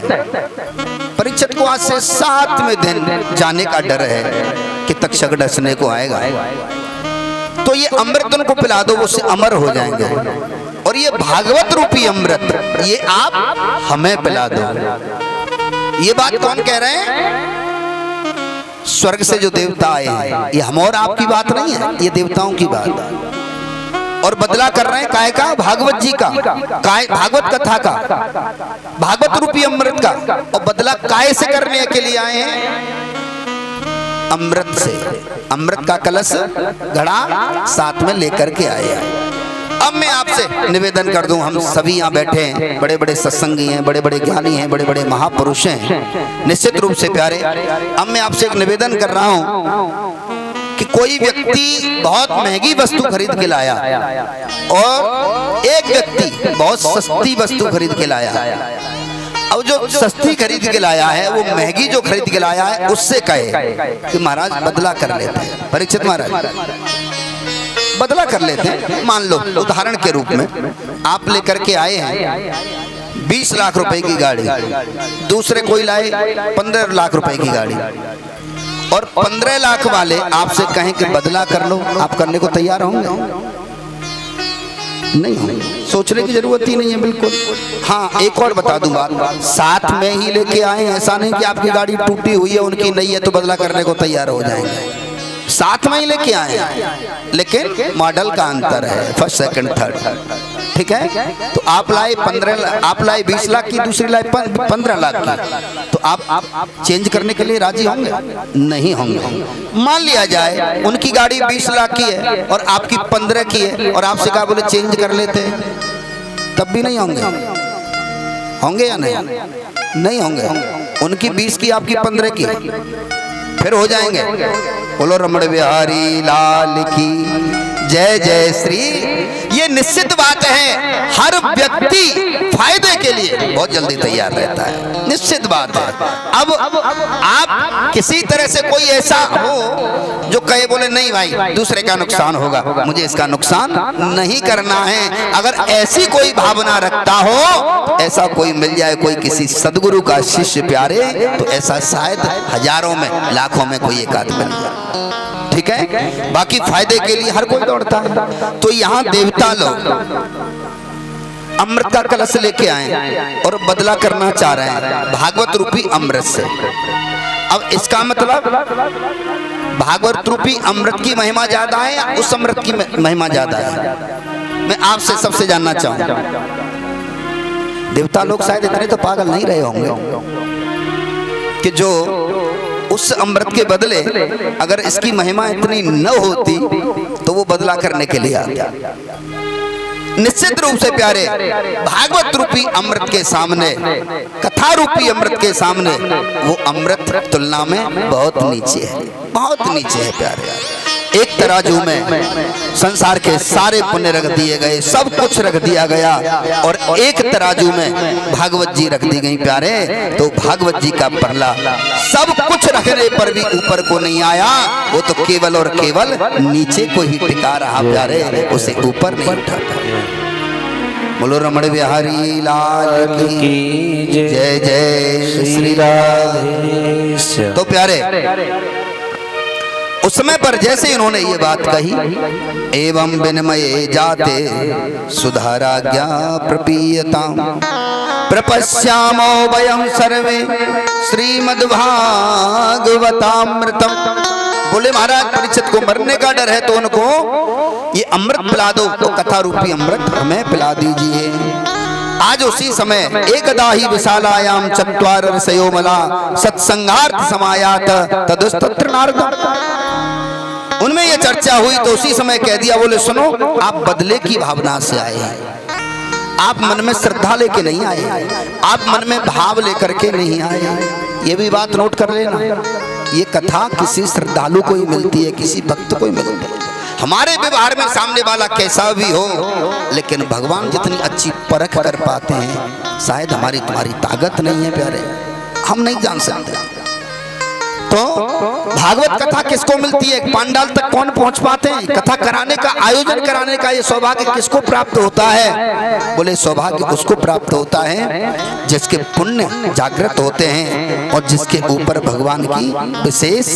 परीक्षित को आज से 7वें दिन जाने का डर है कि तक्षक डसने को आएगा, तो ये अमृत उनको पिला दो, वो उससे अमर हो जाएंगे। और ये भागवत रूपी अमृत ये आप हमें पिला दो। ये बात कौन कह रहे हैं? स्वर्ग से जो देवता आए हैं। ये हम और आपकी बात नहीं है, ये देवताओं की बात है। और बदला कर रहे हैं काय का? भागवत जी का, काय भागवत कथा का, भागवत रूपी अमृत का। और बदला काय से करने के लिए आए हैं? अमृत से। अमृत का कलश घड़ा साथ में लेकर के आए हैं। अब मैं आपसे निवेदन कर दूं, हम सभी यहाँ बैठे हैं, बड़े बड़े सत्संगी हैं, बड़े बड़े ज्ञानी हैं, बड़े बड़े महापुरुष हैं, निश्चित रूप से प्यारे। अब मैं आपसे एक निवेदन कर रहा हूं कि कोई व्यक्ति बहुत महंगी वस्तु खरीद के लाया और एक व्यक्ति बहुत सस्ती वस्तु खरीद के लाया। अब जो सस्ती खरीद के लाया है वो महंगी जो खरीद के लाया है उससे कहे कि महाराज बदला कर लेते हैं। परीक्षित महाराज बदला कर लेते हैं। मान लो उदाहरण के रूप में आप लेकर के आए हैं 20 लाख रुपए की गाड़ी, दूसरे कोई लाए 15 लाख रुपए की गाड़ी, और 15 लाख वाले आपसे कहें कि बदला कर लो, आप करने को तैयार होंगे? नहीं होंगे, सोचने की जरूरत ही नहीं है बिल्कुल। हाँ, एक और बता दूं बात, साथ में ही लेके आए, ऐसा नहीं कि आपकी गाड़ी टूटी हुई है उनकी नहीं है तो बदला करने को तैयार हो जाएंगे। साथ में ही लेके आए, लेकिन मॉडल का अंतर है, फर्स्ट सेकंड थर्ड, ठीक है? तो आप लाए 20 लाख की, दूसरी लाए 15 लाख की, तो आप चेंज करने के लिए राजी होंगे? नहीं होंगे। मान लिया जाए उनकी गाड़ी 20 लाख की है और आपकी 15 की है और आपसे कहा बोले चेंज कर लेते हैं, तब भी नहीं होंगे? होंगे या नहीं? नहीं होंगे। उनकी 20 की, आपकी 15 की, फिर हो जाएंगे। बोलो रमण बिहारी लाल की जय जय श्री। ये निश्चित बात है, हर व्यक्ति फायदे के लिए बहुत जल्दी तैयार रहता है, निश्चित बात है। अब आप किसी तरह से कोई ऐसा हो जो कहे बोले नहीं भाई दूसरे का नुकसान होगा, मुझे इसका नुकसान नहीं करना है, अगर ऐसी कोई भावना रखता हो, ऐसा कोई मिल जाए, कोई किसी सदगुरु का शिष्य प्यारे, तो ऐसा शायद हजारों में लाखों में कोई एक आदमी मिल जाए, ठीक है? बाकी फायदे के लिए हर कोई दौड़ता है। तो यहाँ देवता लोग अमृत का कलश लेके आए और बदला करना चाह रहे हैं भागवत रूपी अमृत से। अब इसका मतलब भागवत रूपी अमृत की महिमा ज्यादा है या उस अमृत की महिमा ज्यादा है? मैं आपसे सबसे जानना चाहूंगा। देवता लोग शायद इतने तो पागल नहीं रहे होंगे कि जो उस अमृत के बदले अगर इसकी महिमा इतनी न होती तो वो बदला करने के लिए आते। निश्चित रूप से प्यारे, भागवत रूपी अमृत के सामने, कथा रूपी अमृत के सामने वो अमृत तुलना में बहुत नीचे है, बहुत नीचे है प्यारे। एक तराजू में संसार के सारे पुण्य रख दिए गए, सब कुछ रख दिया गया, और एक तराजू में भागवत जी रख दी गई प्यारे। तो भागवत जी का परला सब कुछ रखने पर भी ऊपर को नहीं आया, वो तो केवल और केवल नीचे को ही टिका रहा प्यारे, उसे ऊपर नहीं उठाता। बोलो रमण बिहारी लाल की जय जय श्री राधे। तो प्यारे उस समय पर जैसे इन्होंने ये बात कही, एवं विनिमये जाते सुधाराज्ञा प्रपीयता प्रपश्यामो वयं सर्वे श्रीमद्भागवतामृतम। बोले महाराज परीक्षित को मरने का डर है तो उनको ये अमृत पिला दो, तो कथा रूपी अमृत हमें पिला दीजिए। आज उसी समय एकदा ही विशालायाम चत्वार रसयोमला सत्संगार्थ समायात तदुस्तत्र नारद। उनमें ये चर्चा हुई तो उसी समय कह दिया, बोले सुनो आप बदले की भावना से आए हैं, आप मन में श्रद्धा लेके नहीं आए, आप मन में भाव लेकर के नहीं आए। ये भी बात नोट कर लेना, ये कथा किसी श्रद्धालु को ही मिलती है, किसी भक्त को ही मिलती है। हमारे व्यवहार में सामने वाला कैसा भी हो, लेकिन भगवान जितनी अच्छी परख कर पाते हैं शायद हमारी तुम्हारी ताकत नहीं है प्यारे, हम नहीं जान सकते। तो भागवत कथा किसको मिलती है? पांडाल तक कौन पहुंच पाते हैं? कथा कराने का, आयोजन कराने का ये सौभाग्य किसको प्राप्त होता है? बोले सौभाग्य उसको प्राप्त होता है जिसके पुण्य जागृत होते हैं और जिसके ऊपर भगवान की विशेष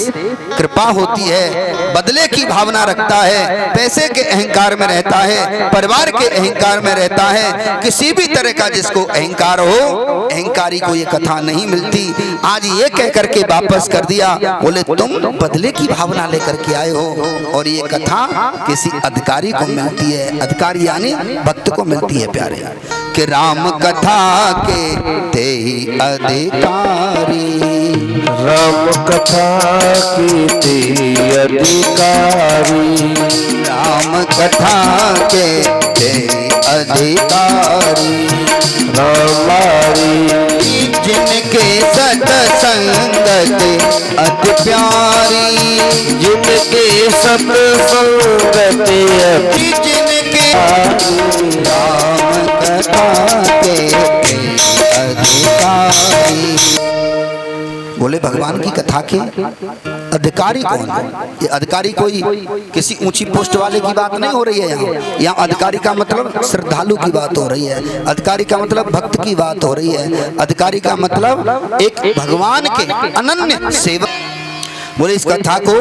कृपा होती है, बदले की भावना रखता है, पैसे के अहंकार में रहता है, परिवार के अहंकार में रहता है, किसी भी तरह का जिसको अहंकार हो, अहंकारी को ये कथा नहीं मिलती। आज ये कह करके वापस कर दिया, बोले तुम बदले की भावना लेकर के आए हो और ये कथा किसी अधिकारी को मिलती है। अधिकारी यानी भक्त को मिलती है प्यारे, कि राम कथा के ते ही अधिकारी, राम कथा की ते अधिकारी, राम कथा के ते अधिकारी, रामारी जिनके सत्संगत अति प्यारी, जिनके सत्संगत अति जिनके राम कथा के अधिकारी। बोले भगवान की कथा के अधिकारी कौन है? ये अधिकारी कोई किसी ऊंची पोस्ट वाले की बात नहीं हो रही है। यहाँ अधिकारी का मतलब श्रद्धालु की बात हो रही है, अधिकारी का मतलब भक्त की बात हो रही है, अधिकारी का मतलब एक भगवान के अनन्य सेवक। बोले इस कथा को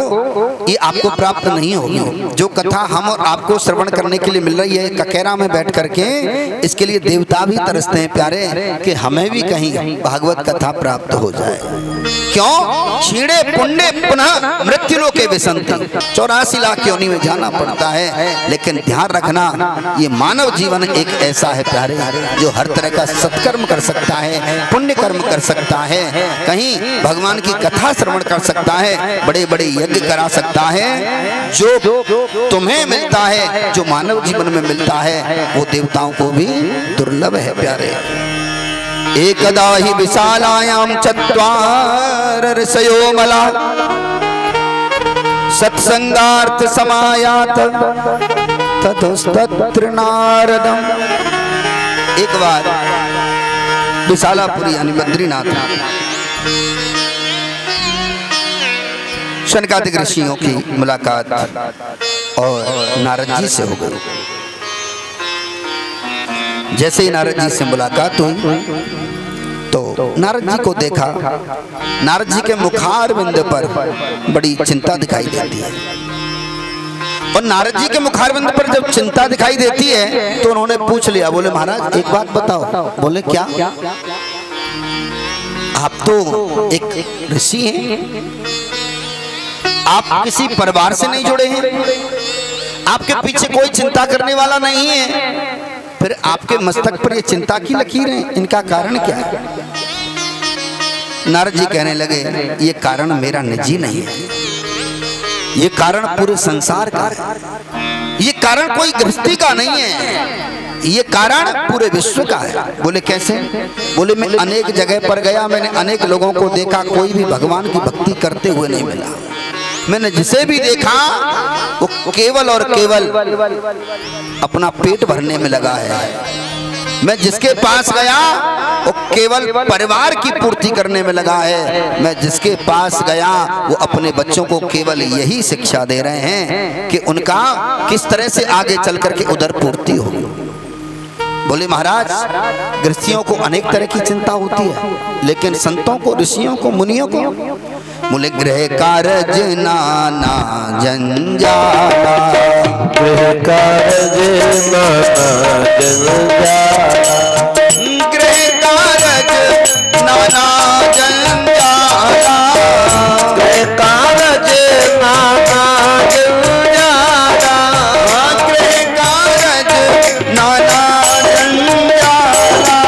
ये आपको प्राप्त नहीं होगी। जो कथा हम और आपको श्रवण करने के लिए मिल रही है ककेरा में बैठ करके, इसके लिए देवता भी तरसते हैं प्यारे कि हमें भी कहीं भागवत कथा प्राप्त हो जाए। क्यों? क्षीणे पुण्य पुनः मृत्यु लोके विसंति, 84 लाख योनि में जाना पड़ता है। लेकिन ध्यान रखना, ये मानव जीवन एक ऐसा है प्यारे जो हर तरह का सत्कर्म कर सकता है, पुण्य कर्म कर सकता है, कहीं भगवान की कथा श्रवण कर सकता है, बड़े बड़े यज्ञ करा सकता है। जो तुम्हें मिलता है, जो मानव जीवन में मिलता है, वो देवताओं को भी दुर्लभ है प्यारे। एकदा ही विशालायाम चत्वार ऋषयो मला, सत्संगार्थ समायात ततस्तत्र नारदम। एक बार विशालापुरी यानी बद्रीनाथ शनकादिक ऋषियों की मुलाकात और नारद जी से हो गई। जैसे ही नारद जी से मुलाकात हुई तो नारद जी को देखा, नारद जी के मुखारविंद पर बड़ी चिंता दिखाई देती है। और नारद जी के मुखारविंद पर जब चिंता दिखाई देती है तो उन्होंने पूछ लिया, बोले महाराज एक बात बताओ। बोले क्या? आप तो एक ऋषि हैं, आप किसी परिवार से नहीं जुड़े हैं, आपके पीछे कोई चिंता करने वाला नहीं है, फिर आपके मस्तक पर ये चिंता की लकीरें, इनका कारण क्या है? नारद जी कहने लगे, ये कारण मेरा निजी नहीं है, ये कारण पूरे संसार का है, ये कारण कोई गृहस्थी का नहीं है, ये कारण पूरे विश्व का है। बोले कैसे? बोले मैं अनेक जगह पर गया, मैंने अनेक लोगों को देखा, कोई भी भगवान की भक्ति करते हुए नहीं मिला। मैंने जिसे भी देखा वो केवल और केवल अपना पेट भरने में लगा है। मैं जिसके पास गया वो केवल परिवार की पूर्ति करने में लगा है। मैं जिसके पास गया वो अपने बच्चों को केवल यही शिक्षा दे रहे हैं कि उनका किस तरह से आगे चल करके उधर पूर्ति होगी। बोले महाराज, गृहस्थियों को अनेक तरह की चिंता होती है, लेकिन संतों को, ऋषियों को, मुनियों को बोले गृह कारज नाना जंजाला, गृह कारज नाना जंजाला, गृह कारज नाना जंजाला, गृह कारज नाना जंजाला, गृह कारज नाना जंजाला,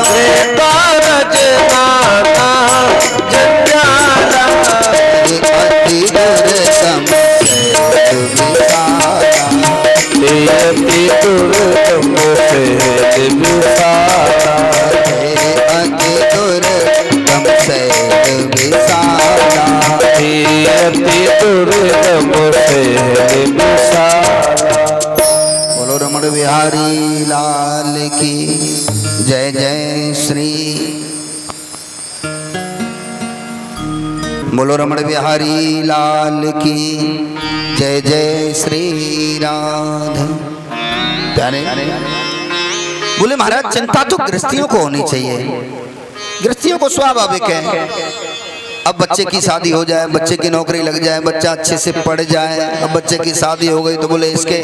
गृह कारज नाना जंजाला, अति दुर्गम अति दुर्गम से विसारा, अति दुर्गम से विसारा, अति दुर्गम से विसारा। बोलो रमण बिहारी लाल की जय। जय श्री बोलो बोलो रमण बिहारी लाल की जय जय श्री राधे। प्यारे बोले महाराज चिंता तो गृहस्थियों को होनी चाहिए, गृहस्थियों को स्वाभाविक है। अब बच्चे की शादी हो जाए, बच्चे की नौकरी लग जाए, बच्चा अच्छे से पढ़ जाए, अब बच्चे की शादी हो गई तो बोले इसके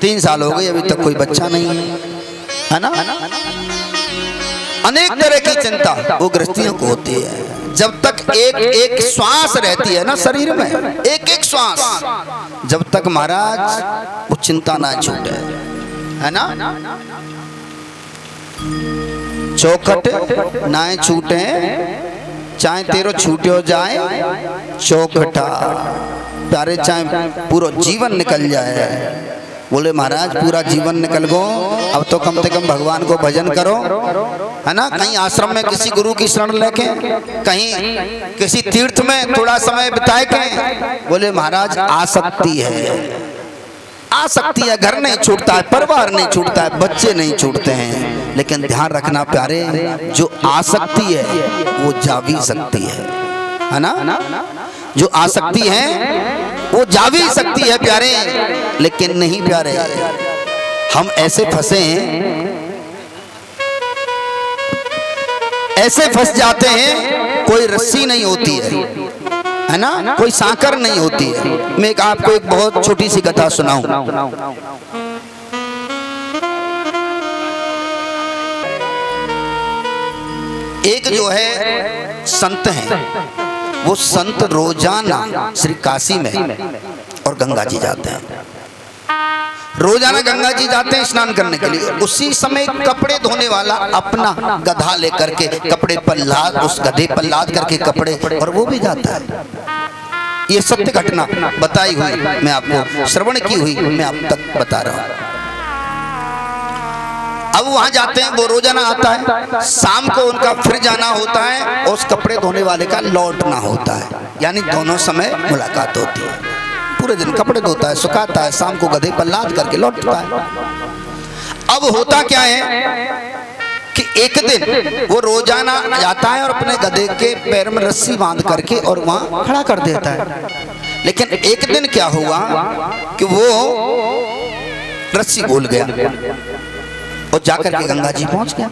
3 साल हो गए अभी तक कोई बच्चा नहीं है ना। अनेक तरह की चिंता वो गृहस्थियों को होती है। जब तक एक एक श्वास रहती है ना शरीर में, एक एक श्वास, जब तक महाराज वो चिंता ना छूटे, है ना। चौखट ना छूटे, चाहे तेरो छूटे जाए चौखटा। प्यारे चाहे पूरा जीवन निकल जाए, बोले महाराज पूरा जीवन निकल गो, अब तो कम से कम भगवान को भजन करो, है ना। कहीं आश्रम में किसी गुरु की शरण लेके, कहीं किसी तीर्थ में थोड़ा समय बिताए के, बोले महाराज आसक्ति है, आसक्ति है। घर नहीं छूटता है, परिवार नहीं छूटता है, बच्चे नहीं छूटते हैं, लेकिन ध्यान रखना प्यारे जो आसक्ति है वो जा भी सकती है ना। जो आसक्ति है वो जा भी सकती है प्यारे, लेकिन नहीं प्यारे हम ऐसे फंसे हैं, ऐसे फंस जाते हैं, कोई रस्सी नहीं होती है ना, कोई सांकर नहीं होती है। मैं आपको एक बहुत छोटी सी कथा सुनाऊं। एक जो है संत हैं, वो संत रोजाना श्री काशी में और गंगा जी जाते हैं, रोजाना गंगा जी जाते हैं स्नान करने के लिए। उसी समय कपड़े धोने वाला अपना गधा लेकर के कपड़े पर लाद, उस गधे पर लाद करके कपड़े, और वो भी जाता है। ये सत्य घटना बताई हुई, मैं आपको श्रवण की हुई, मैं आप तक बता रहा हूँ। अब वहां जाते हैं, वो रोजाना आता है, शाम को उनका फिर जाना होता है और उस कपड़े धोने वाले का लौटना होता है, यानी दोनों समय मुलाकात होती है। पूरे दिन कपड़े धोता है, सुखाता है, शाम को गधे पर लाद करके लौटता है। अब होता क्या है कि एक दिन वो रोजाना जाता है और अपने गधे के पैर में रस्सी बांध करके और वहां खड़ा कर देता है। लेकिन एक दिन क्या हुआ कि वो रस्सी भूल गया और जाकर के गंगा जी पहुंच गया।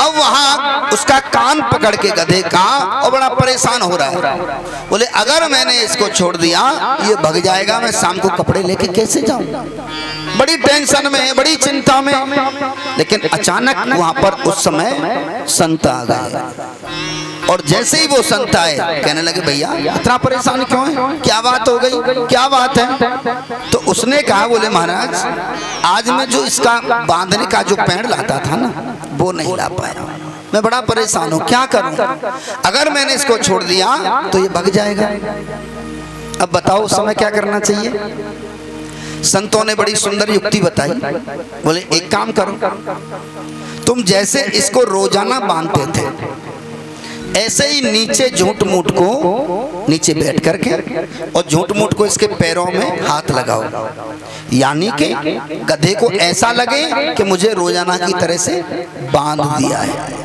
अब वहां उसका कान पकड़ के गधे का और बड़ा परेशान हो रहा है, बोले अगर मैंने इसको छोड़ दिया ये भग जाएगा, मैं शाम को कपड़े लेके कैसे जाऊं। बड़ी टेंशन में है, बड़ी चिंता में। लेकिन अचानक वहां पर उस समय संत आ गए और जैसे ही वो संत आए कहने लगे भैया इतना परेशान क्यों है, क्या बात हो गई, क्या बात है। तो उसने कहा, बोले महाराज आज मैं जो इसका बांधने का जो पेड़ लाता था ना वो नहीं ला पाया, मैं बड़ा परेशान हूँ, क्या करूं। अगर मैंने इसको छोड़ दिया तो ये भग जाएगा। अब बताओ उस समय क्या करना चाहिए। संतों ने बड़ी सुंदर युक्ति बताई, बोले एक काम करो, तुम जैसे इसको रोजाना बांधते थे ऐसे ही नीचे झूठ मूठ को नीचे बैठ करके और झूठ मूठ को इसके पैरों में हाथ लगाओ, यानी कि गधे को ऐसा लगे कि मुझे रोजाना की तरह से बांध दिया है।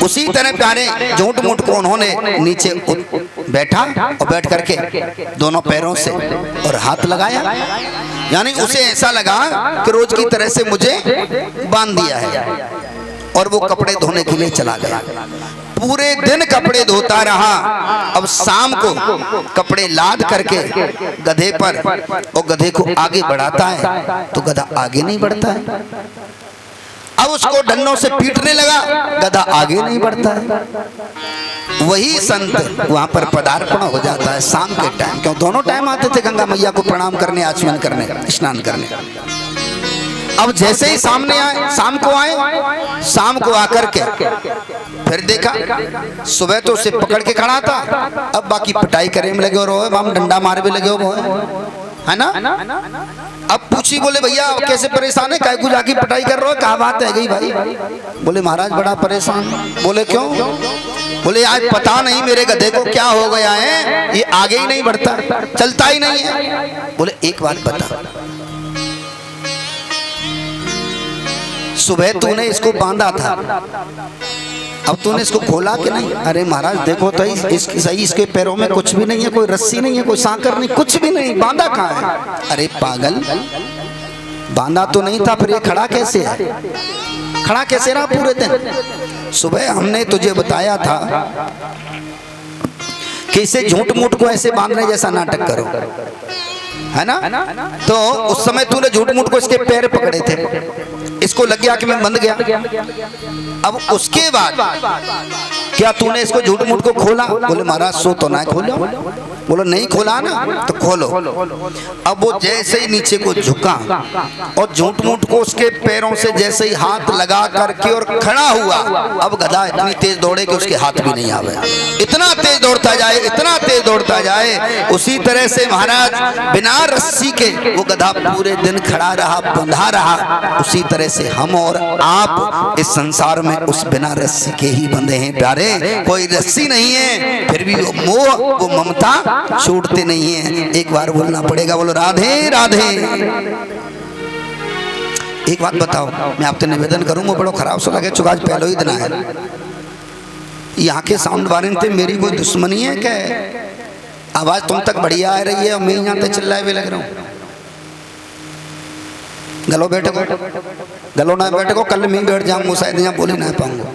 उसी तरह प्यारे झूठ मूठ को उन्होंने नीचे बैठा और बैठ करके दोनों पैरों से और हाथ लगाया, यानी उसे ऐसा लगा कि रोज की तरह से मुझे बांध दिया है। और वो कपड़े धोने के लिए चला गया, पूरे दिन कपड़े धोता रहा। अब शाम को कपड़े लाद करके गधे पर और गधे को आगे बढ़ाता है तो गधा आगे नहीं बढ़ता है। अब उसको डंडों से पीटने लगा, गधा आगे नहीं बढ़ता है। वही संत वहां पर पदार्पण हो जाता है शाम के टाइम, क्यों दोनों टाइम आते थे गंगा मैया को प्रणाम करने, आचमन करने, स्नान करने। अब जैसे ही सामने आए, शाम को आए, शाम को आकर के फिर देखा, सुबह तो उसे पकड़ के खड़ा था, अब बाकी पिटाई करे में लगे हो, हम डंडा मारे भी लगे हो, है ना। अब पूछी, बोले भैया कैसे परेशान है, काय को जाके पिटाई कर रहे हो, क्या बात है गई भाई। बोले महाराज बड़ा परेशान। बोले क्यों। बोले आज पता नहीं मेरे गधे को क्या हो गया है, ये आगे ही नहीं बढ़ता, चलता ही नहीं है। बोले एक बात बता, सुबह तूने इसको बांधा था अब तूने इसको खोला कि नहीं? अरे महाराज देखो तो इसकी सही, इसके पैरों में कुछ भी नहीं है, कोई रस्सी नहीं है, कोई सांकर नहीं, कुछ भी नहीं, बांधा कहाँ है? अरे पागल, बांधा तो नहीं था, फिर ये खड़ा कैसे है? खड़ा कैसे रहा पूरे दिन? सुबह हमने तुझे बताया था कि इसे झूठ मूठ को ऐसे बांधने जैसा नाटक करो, है ना? तो उस समय तूने झूठ मूठ को इसके पैर पकड़े थे, इसको लग गया कि मैं बंध गया। अब उसके बाद क्या तूने इसको झूठ मूठ को खोला? बोले महाराज सो तो ना खोलो। बोलो नहीं खोला ना तो खोलो। अब वो जैसे ही नीचे को झुका और झूठ मूठ को उसके पैरों से जैसे ही हाथ लगा करके और खड़ा हुआ, अब गधा इतनी तेज दौड़े कि उसके हाथ भी नहीं आवे, इतना तेज दौड़ता जाए, इतना तेज दौड़ता जाए। उसी तरह से महाराज बिना रस्सी के वो गधा पूरे दिन खड़ा रहा, बंधा रहा। उसी तरह से हम और आप इस संसार में उस बिना रस्सी के ही बंधे हैं प्यारे। कोई रस्सी नहीं है, फिर भी वो मोह, वो ममता छूटते नहीं है। एक बार बोलना पड़ेगा, बोलो राधे राधे। एक बात बताओ, मैं आपसे निवेदन करूंगा, बड़ो खराब सा लगे, चुका आज पहले ही दिन है, यहाँ के साउंड वाले थे, मेरी कोई दुश्मनी है क्या? आवाज तुम तक बढ़िया आ रही है और मैं यहाँ पे चिल्लाए हुए लग रहा हूँ। गलो बैठे को, गलो ना बैठे को, कल मैं बैठ जाऊंगा, शायद यहाँ बोली ना पाऊंगा।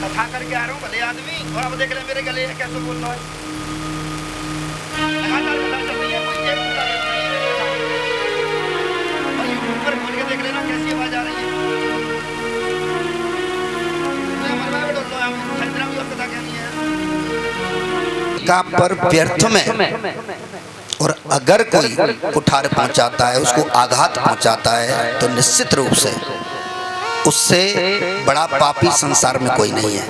कथा करके आ रहा हूँ भले आदमी, और अब देख ले मेरे गले कैसे बोल रहा है। लगातार कथा चल रही है, कोई एक पूरा नहीं है। और यूट्यूब पर खोल के देख लेना कैसी आवाज आ रही है। मैं मरवा में डर रहा हूँ, छंद्रा भी कथा कहनी है का पर व्यर्थ में। और अगर कोई कुठार पहुंचाता है, उसको आघात पहुंचाता है, तो निश्चित रूप से उससे बड़ा पापी संसार में कोई नहीं है।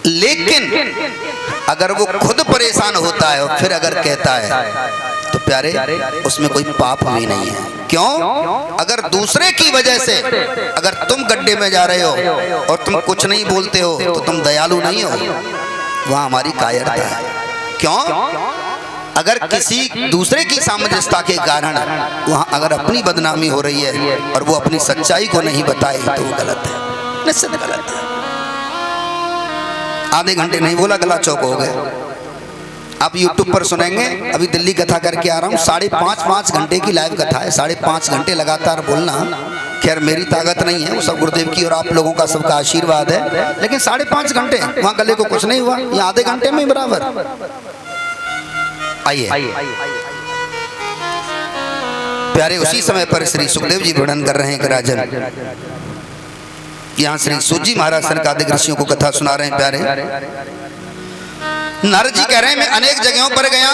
लेकिन अगर वो खुद परेशान होता है और फिर अगर कहता है, तो प्यारे उसमें कोई पाप भी नहीं है। क्यों? अगर दूसरे की वजह से अगर तुम गड्ढे में जा रहे हो और तुम कुछ नहीं बोलते हो, तो तुम दयालु नहीं हो, वहां हमारी कायरता है। क्यों? अगर किसी दूसरे की सामंजस्यता के कारण वहां अगर अपनी बदनामी हो रही है और वो अपनी सच्चाई को नहीं बताए, तो वो गलत है, निश्चित गलत है। आधे घंटे नहीं बोला, गला चौक हो गए। आप YouTube पर सुनेंगे, अभी दिल्ली कथा करके आ रहा हूँ, 5.5 घंटे की लाइव कथा है, 5.5 घंटे लगातार बोलना। खैर मेरी ताकत नहीं है, वो सब गुरुदेव की और आप लोगों का सबका आशीर्वाद है। लेकिन 5.5 घंटे वहां गले को कुछ नहीं हुआ, ये आधे घंटे में बराबर। आइए प्यारे, उसी समय पर श्री सुखदेव जी वर्णन कर रहे हैं कि राजन, यहाँ श्री सूजी महाराज सनकादिक ऋषियों को कथा सुना रहे हैं। प्यारे नारद जी कह रहे हैं, मैं अनेक जगहों पर गया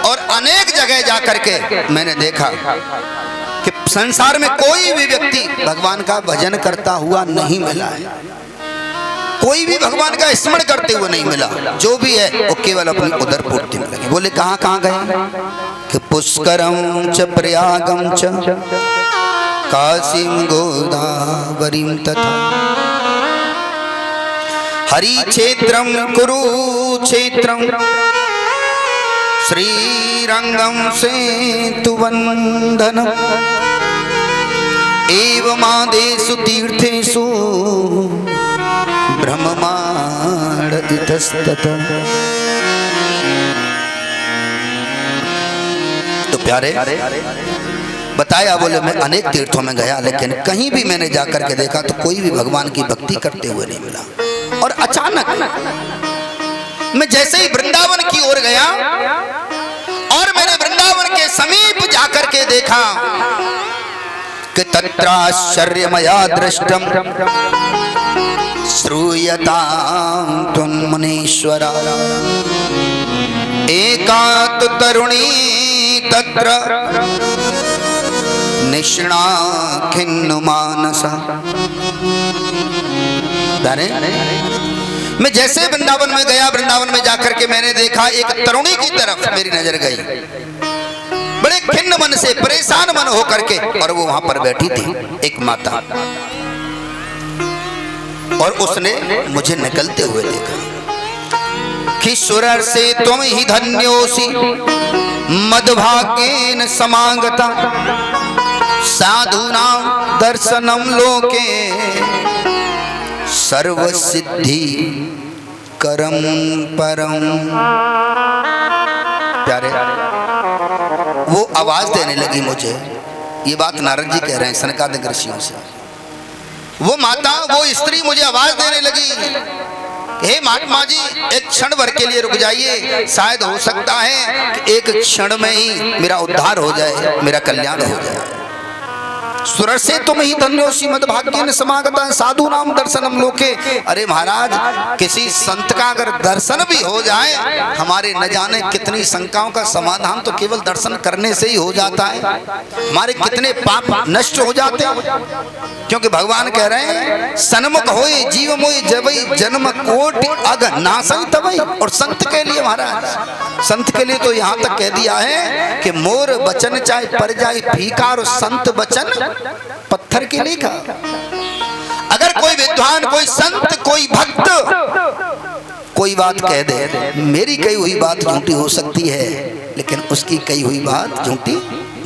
और अनेक जगह जा करके मैंने देखा कि संसार में कोई भी व्यक्ति भगवान का भजन करता हुआ नहीं मिला है, कोई भी भगवान का स्मरण करते हुए नहीं मिला। जो भी है वो केवल अपनी उदर पूर्ति में लगे। बोले कहाँ कहाँ गए? कि पुष्करम च प्रयागम च काशीम गोदावरीम तथा हरि क्षेत्रम कुरुक्षेत्रम श्रीरंगम सेतुवंदनम एवमादेषु तीर्थेषु ब्रह्मांड इतस्ततः। तो प्यारे बताया, बोले मैं अनेक तीर्थों में गया, लेकिन कहीं भी मैंने जाकर के देखा तो कोई भी भगवान की भक्ति करते हुए नहीं मिला। और अचानक मैं जैसे ही वृंदावन की ओर गया और मैंने वृंदावन के समीप जाकर के देखा कि तत्राश्चर्यमया दृष्टम श्रूयतां त्वन्मुनीश्वरा एकात तरुणी तत्र निष्णा खिन्न मानसा। मैं जैसे वृंदावन में गया, वृंदावन में जाकर के मैंने देखा एक तरुणी की तरफ मेरी नजर गई, बड़े खिन्न मन से, परेशान मन होकर के, और वो वहां पर बैठी थी एक माता, और उसने मुझे निकलते हुए देखा कि सुरर से तुम ही धन्योसी मदभाग्येन समागता साधूनां दर्शनम लोके सर्व सिद्धि करम परम। प्यारे, वो आवाज देने लगी मुझे, ये बात नारद जी कह रहे हैं सनकादिक ऋषियों से। वो माता, वो स्त्री मुझे आवाज देने लगी, हे महात्मा जी एक क्षण भर के लिए रुक जाइए, शायद हो सकता है कि एक क्षण में ही मेरा उद्धार हो जाए, मेरा कल्याण हो जाए। सुर से तुम ही धन्योसी मद भाग्येन समागता साधु नाम दर्शनम लोके। अरे महाराज, किसी संत का अगर दर्शन भी हो जाए, हमारे न जाने कितनी शंकाओं का समाधान तो केवल दर्शन करने से ही हो जाता है। हमारे कितने पाप नष्ट हो जाते हैं, क्योंकि भगवान कह रहे हैं सन्मुख होए जीव मोए जबई जन्म कोटि अग नासई तबई। और संत के लिए महाराज, संत के लिए तो यहाँ तक कह दिया है कि मोर वचन चाहे पर जाए फीका, और संत वचन पत्थर के लेखा। अगर कोई विद्वान, कोई संत, कोई भक्त कोई बात कह दे, मेरी कही हुई बात झूठी हो सकती है, लेकिन उसकी कही हुई बात झूठी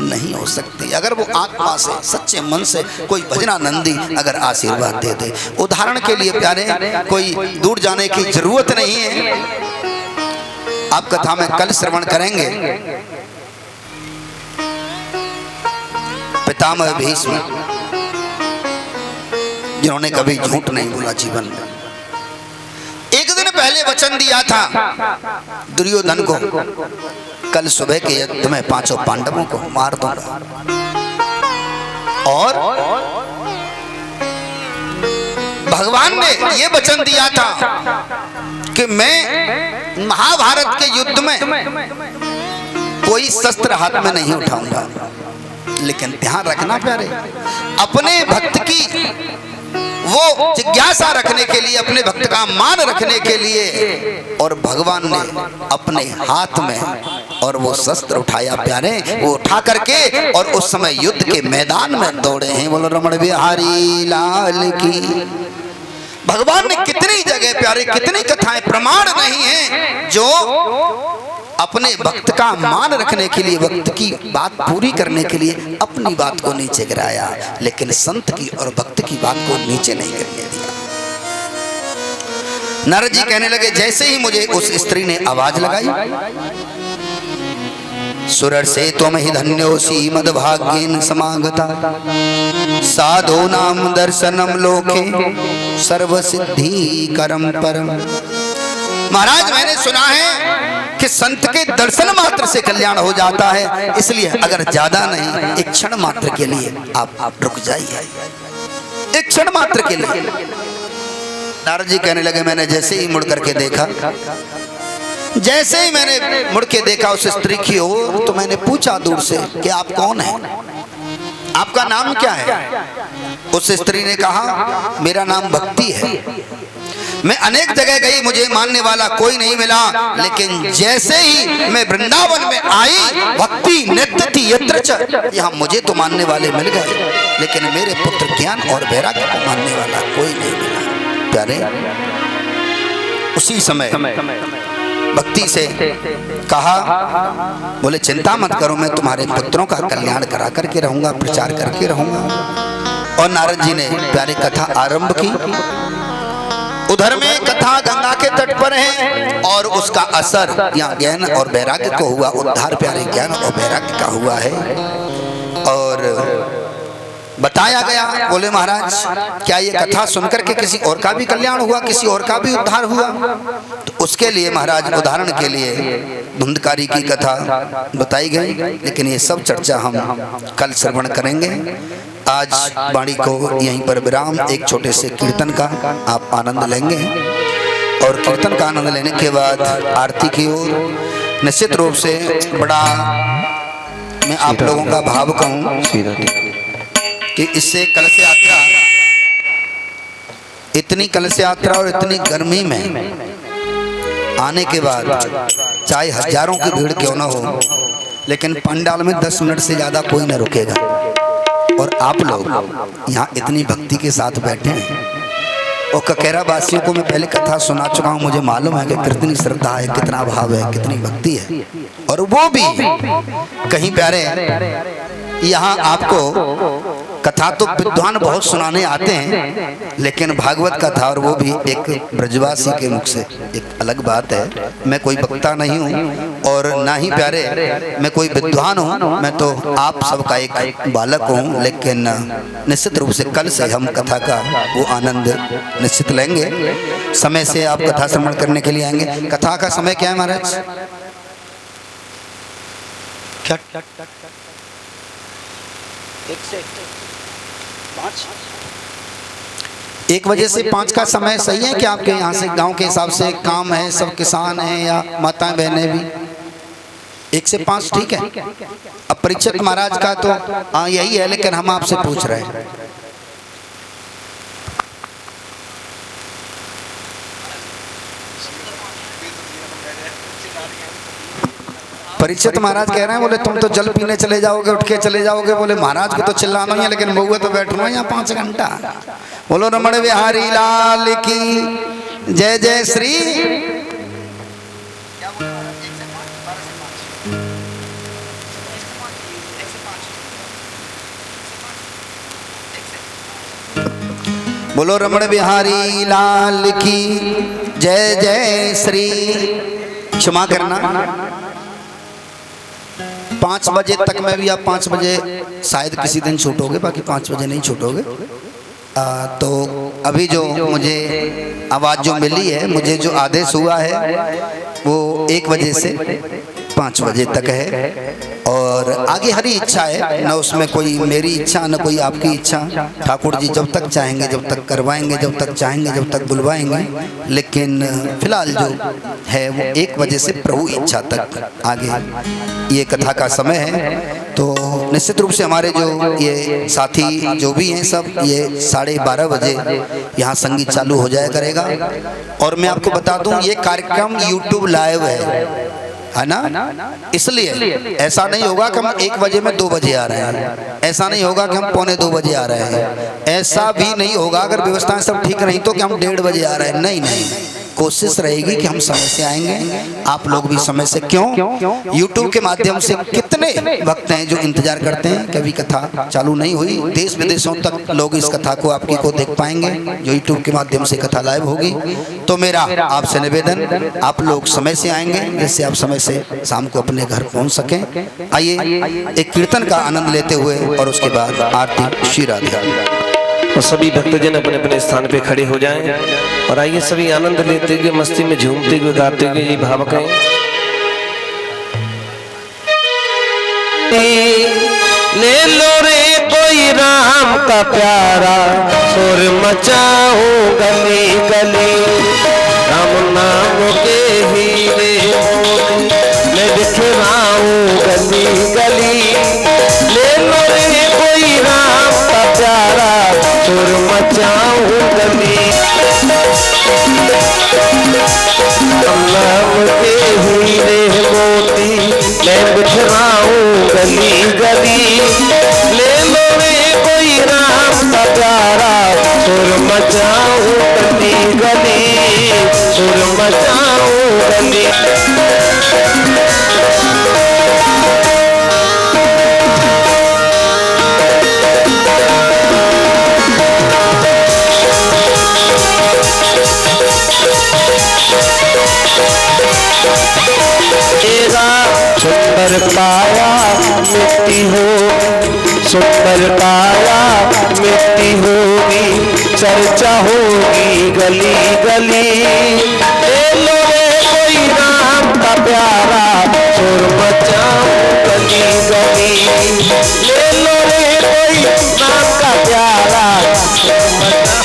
नहीं हो सकती। अगर वो आत्मा से, सच्चे मन से कोई भजनानंदी अगर आशीर्वाद दे दे। उदाहरण के लिए प्यारे, कोई दूर जाने की जरूरत नहीं है, आप कथा में कल श्रवण करेंगे पितामह भीष्म, जिन्होंने कभी झूठ नहीं बोला जीवन में। एक दिन पहले वचन दिया था दुर्योधन को, कल सुबह के युद्ध में पांचों पांडवों को मार दूंगा। और भगवान ने ये वचन दिया था कि मैं महाभारत के युद्ध में कोई शस्त्र हाथ में नहीं उठाऊंगा। लेकिन ध्यान रखना प्यारे, अपने भक्त की वो जिज्ञासा रखने के लिए, अपने भक्त का मान रखने के लिए, और भगवान ने अपने हाथ में और वो शस्त्र उठाया प्यारे, वो उठा करके और उस समय युद्ध के मैदान में दौड़े हैं। बोलो रमण बिहारी लाल की। भगवान ने कितनी जगह प्यारे, कितनी कथाएं, प्रमाण नहीं है, जो अपने भक्त का मान रखने के लिए, भक्त की बात पूरी करने के लिए अपनी बात को नीचे गिराया, लेकिन संत की और भक्त की बात को नीचे नहीं गिरने दिया। नारद जी कहने लगे, जैसे ही मुझे उस स्त्री ने आवाज लगाई, सुरर से तुम ही धन्योसी मद भाग्येन समागता साधो नाम दर्शनम लोके सर्व सिद्धि करम परम। महाराज, मैंने सुना है कि संत के दर्शन मात्र से कल्याण हो जाता है, इसलिए अगर ज्यादा नहीं, एक क्षण मात्र के लिए आप रुक जाइए, एक क्षण मात्र के लिए। नारद जी कहने लगे, मैंने जैसे ही मुड़ करके देखा, जैसे ही मैंने मुड़ के देखा उस स्त्री की ओर, तो मैंने पूछा दूर से कि आप कौन हैं, आपका नाम क्या है? उस स्त्री ने कहा, मेरा नाम भक्ति है। मैं अनेक जगह गई, मुझे मानने वाला कोई नहीं मिला, लेकिन जैसे ही मैं वृंदावन में आई, भक्ति नृत्य थी यत्र, यहाँ मुझे तो मानने वाले मिल गए, लेकिन मेरे पुत्र ज्ञान और वैराग्य को मानने वाला कोई नहीं मिला। प्यारे, उसी समय भक्ति से कहा, बोले चिंता मत करो, मैं तुम्हारे पुत्रों का कल्याण करा करके रहूंगा, प्रचार करके रहूंगा। और नारद जी ने प्यारे कथा आरंभ की। उधर में कथा गंगा के तट पर है, और उसका असर यहाँ ज्ञान और वैराग्य को हुआ, उद्धार प्यारे ज्ञान और वैराग्य का हुआ है। और बताया गया, बोले महाराज क्या ये कथा सुनकर के किसी और का भी कल्याण हुआ, किसी और का भी उद्धार हुआ? तो उसके लिए महाराज उदाहरण के लिए धुंधकारी की कथा बताई गई, लेकिन ये सब चर्चा हम कल श्रवण करेंगे। आज वाणी को यहीं पर विराम, एक छोटे से कीर्तन का आप आनंद लेंगे, और कीर्तन का आनंद लेने के बाद आरती की ओर निश्चित रूप से बड़ा मैं आप लोगों का भाव कहूँ कि इससे कलश यात्रा, इतनी कलश यात्रा और इतनी गर्मी में आने के बाद चाहे हजारों की भीड़ क्यों ना हो, लेकिन पंडाल में 10 मिनट से ज्यादा कोई न रुकेगा। और आप लोग यहाँ इतनी भक्ति के साथ बैठे हैं, और ककेरा वासियों को मैं पहले कथा सुना चुका हूँ, मुझे मालूम है कि कितनी श्रद्धा है, कितना भाव है, कितनी भक्ति है। और वो भी कहीं प्यारे यहाँ आपको कथा तो विद्वान बहुत सुनाने आते हैं, लेकिन भागवत कथा और वो भी एक ब्रजवासी के मुख से एक अलग बात है। मैं कोई वक्ता नहीं हूँ और ना ही प्यारे मैं कोई विद्वान हूँ, मैं तो आप सबका एक बालक हूँ। लेकिन निश्चित रूप से कल से हम कथा का वो आनंद निश्चित लेंगे। समय से आप कथा श्रवण करने के लिए आएंगे। कथा का समय क्या है महाराज? क्या 1 बजे से 5 का समय सही है क्या आपके यहाँ से? गांव के हिसाब से काम है, सब किसान हैं या माताएं बहनें भी? 1 से 5 ठीक है। अब परीक्षित महाराज का तो हाँ यही है, लेकिन हम आपसे पूछ रहे हैं। परीक्षित महाराज कह रहे हैं, बोले तुम तो जल पीने चले जाओगे, उठ के चले जाओगे। बोले महाराज को तो चिल्लाना ही है, लेकिन बहुआ तो बैठना है यहाँ 5 घंटा। बोलो रमण बिहारी लाल की जय जय श्री। बोलो रमण बिहारी लाल की जय जय श्री। क्षमा करना 5 बजे तक में भी आप 5 बजे शायद किसी दिन छूटोगे, बाकी 5 बजे नहीं छूटोगे। तो अभी जो मुझे आवाज़ जो मिली है, मुझे जो आदेश हुआ है वो 1 बजे से 5 बजे तक है। और आगे हरी इच्छा है, न उसमें कोई मेरी इच्छा न कोई आपकी इच्छा। ठाकुर जी जब तक चाहेंगे जब तक करवाएंगे, जब तक चाहेंगे जब तक बुलवाएंगे। लेकिन फिलहाल जो है वो 1 बजे से प्रभु इच्छा तक आगे ये कथा का समय है। तो निश्चित रूप से हमारे जो ये साथी जो भी हैं सब ये 12:30 बजे यहाँ संगीत चालू हो जाया करेगा। और मैं आपको बता दूं ये कार्यक्रम YouTube लाइव है ना, इसलिए ऐसा नहीं होगा कि हम 1 बजे में 2 बजे आ रहे हैं, ऐसा नहीं होगा कि हम 1:45 बजे आ रहे हैं, ऐसा भी नहीं होगा अगर व्यवस्थाएं सब ठीक रही तो कि हम 1:30 बजे आ रहे हैं। नहीं नहीं, कोशिश रहेगी कि हम समय से आएंगे, आप लोग भी समय से। क्यों? YouTube के माध्यम से कितने भक्त हैं जो इंतजार करते हैं कि अभी कथा चालू नहीं हुई। देश विदेशों तक लोग इस कथा को आपकी को देख पाएंगे जो YouTube के माध्यम से कथा लाइव होगी। तो मेरा आपसे निवेदन, आप लोग समय से आएंगे जिससे आप समय से शाम को अपने घर पहुंच सकें। आइए एक कीर्तन का आनंद लेते हुए और उसके बाद आरती श्री राधे। और सभी भक्तजन अपने अपने स्थान पे खड़े हो जाएं और आइए सभी आनंद लेते हुए मस्ती में झूमते हुए गाते हुए ये भाव करें। ले लो रे कोई राम का प्यारा, शोर मचाऊं गली गली, राम नाम के हीरे मैं बिखराऊं गली गली। ले लो रे कोई राम का प्यारा, शोर मचाऊं गली, नाम के हीरे मोती मैं बिखराऊं गली गली। ले लो रे कोई राम का प्यारा, शोर मचाऊं गली गली, शोर मचाऊं गली। सुंदर काया मिट्टी हो, सुंदर काया मिट्टी होगी, चर्चा होगी गली गली। ले लो रे कोई राम का प्यारा, शोर मचाऊं गली गली। ले लो रे कोई राम का प्यारा, शोर मचाऊं।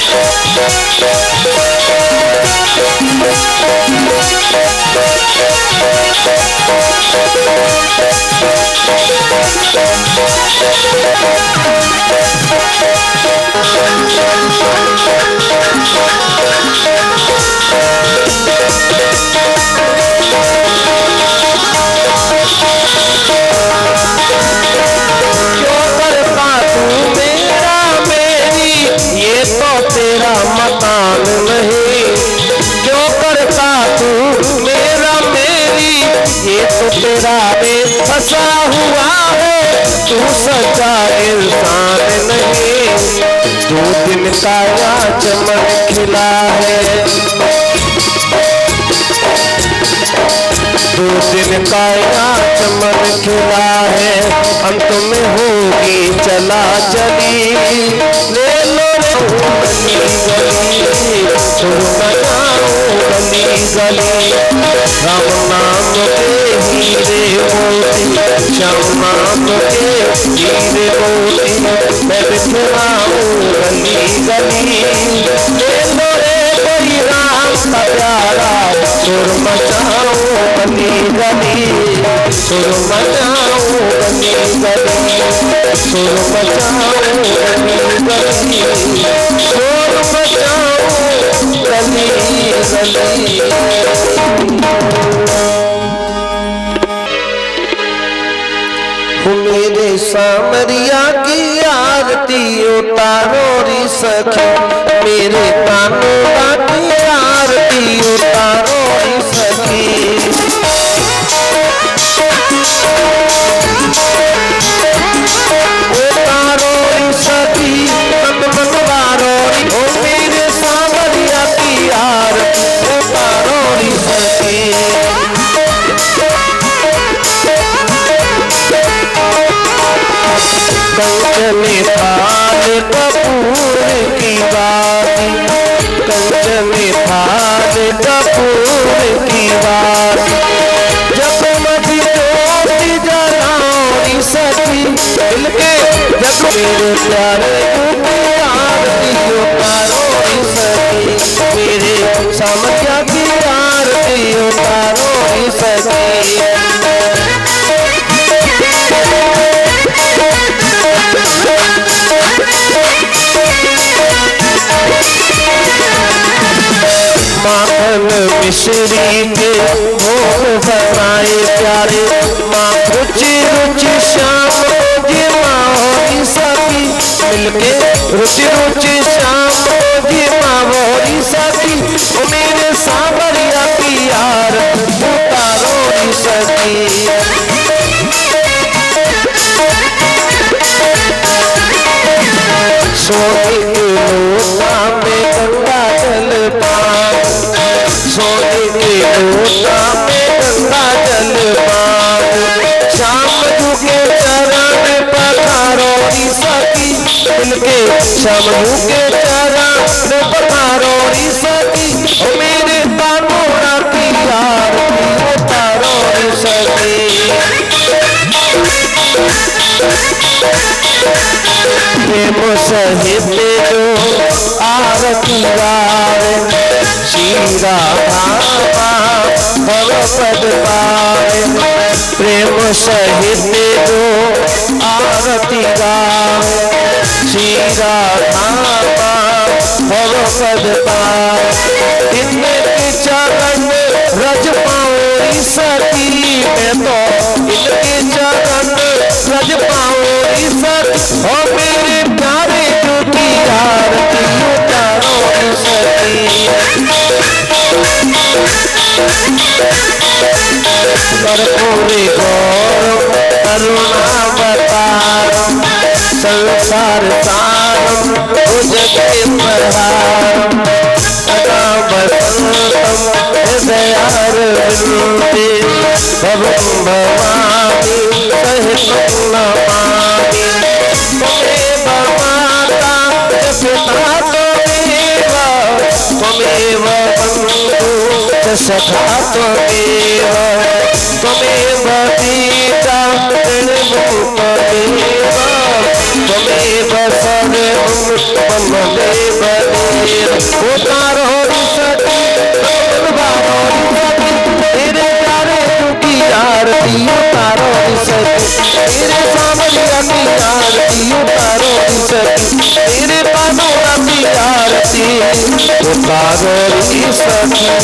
तेरा मकान नहीं, क्यों करता तू मेरा मेरी, ये तो तेरा में फंसा हुआ है तू सच्चा इंसान नहीं, 2 दिन काया चमन खिला है, 2 दिन काया चमन खिला है, अंत में होगी चला चली, ले लो रे गली गली, सुर बजाओ गली गली, राम नाम के हीरे मोती, श्याम नाम के हीरे मोती, मैं बिखराऊं गली गली, ले लो रे कोई राम का प्यारा, सुर मचाओ गली गली, सुर मचाओ गली गली, सुर मचाओ गली गली, सुर मचाओ गली गली। मेरे सामरिया की आरती उतारो री सखी, मेरे कानों की आरती उतारो री सखी, उतारो री सखी, तब बनवारो री, ओ मेरे सामरिया की आरती उतारो री सखी। कंचन थाल कपूर की बाती, कंचन थाल कपूर की बाती, जगमग ज्योति जलाओ सखी, मिलके जग मेरे प्यारे की आरती उतारो सखी, मेरे सामरिया की आरती उतारो सखी। माखन मिश्री के भोग बनाए प्यारे, माँ रुचि रुचि श्याम जी माँ होरी सखी, मिलके रुचि रुचि श्याम जी माँ होरी सखी, मेरे सावरिया की आरती उतारो री सखी। सोने के लोटा में गंगा जल पान, सोने के लोटा में गंगा जल पान, श्याम जी के चरण पधारो री सखी, मिलके श्याम जी के चरण पधारो री सखी, मेरे कानों की आरती उतारो री सखी। प्रेम सहित जो आरती गावे, शीरा धामा भव पद पावे, प्रेम सहित जो आरती गावे, शीरा धामा भव पद पावे, इनके चरण रज पाऊं सखी, मैं तो इनके चरण रज पाऊं सखी, ओ मेरे प्यारे की आरती उतारो सखी। कर्पूरी गौरव करुणावतारम, संसार सारम भुजगेन्द्रहारम, सदा वसंतम हृदयारविन्दे, भवं भवामि सहितं नमामि, त्वमेव माता पिता त्वमेव, त्वमेव बन्धु च सखा त्वमेव, त्वमेव पिता ऋणमुक् त्वमेव, त्वमेव सर्वं मम देव देव। उतारो री सखी, बनवारो री सखी, तेरे प्यारे की आरती उतारो री सखी, तेरे सामरिया की आरती उतारो री सखी, तेरे पानों की आरती उतारो री सखी।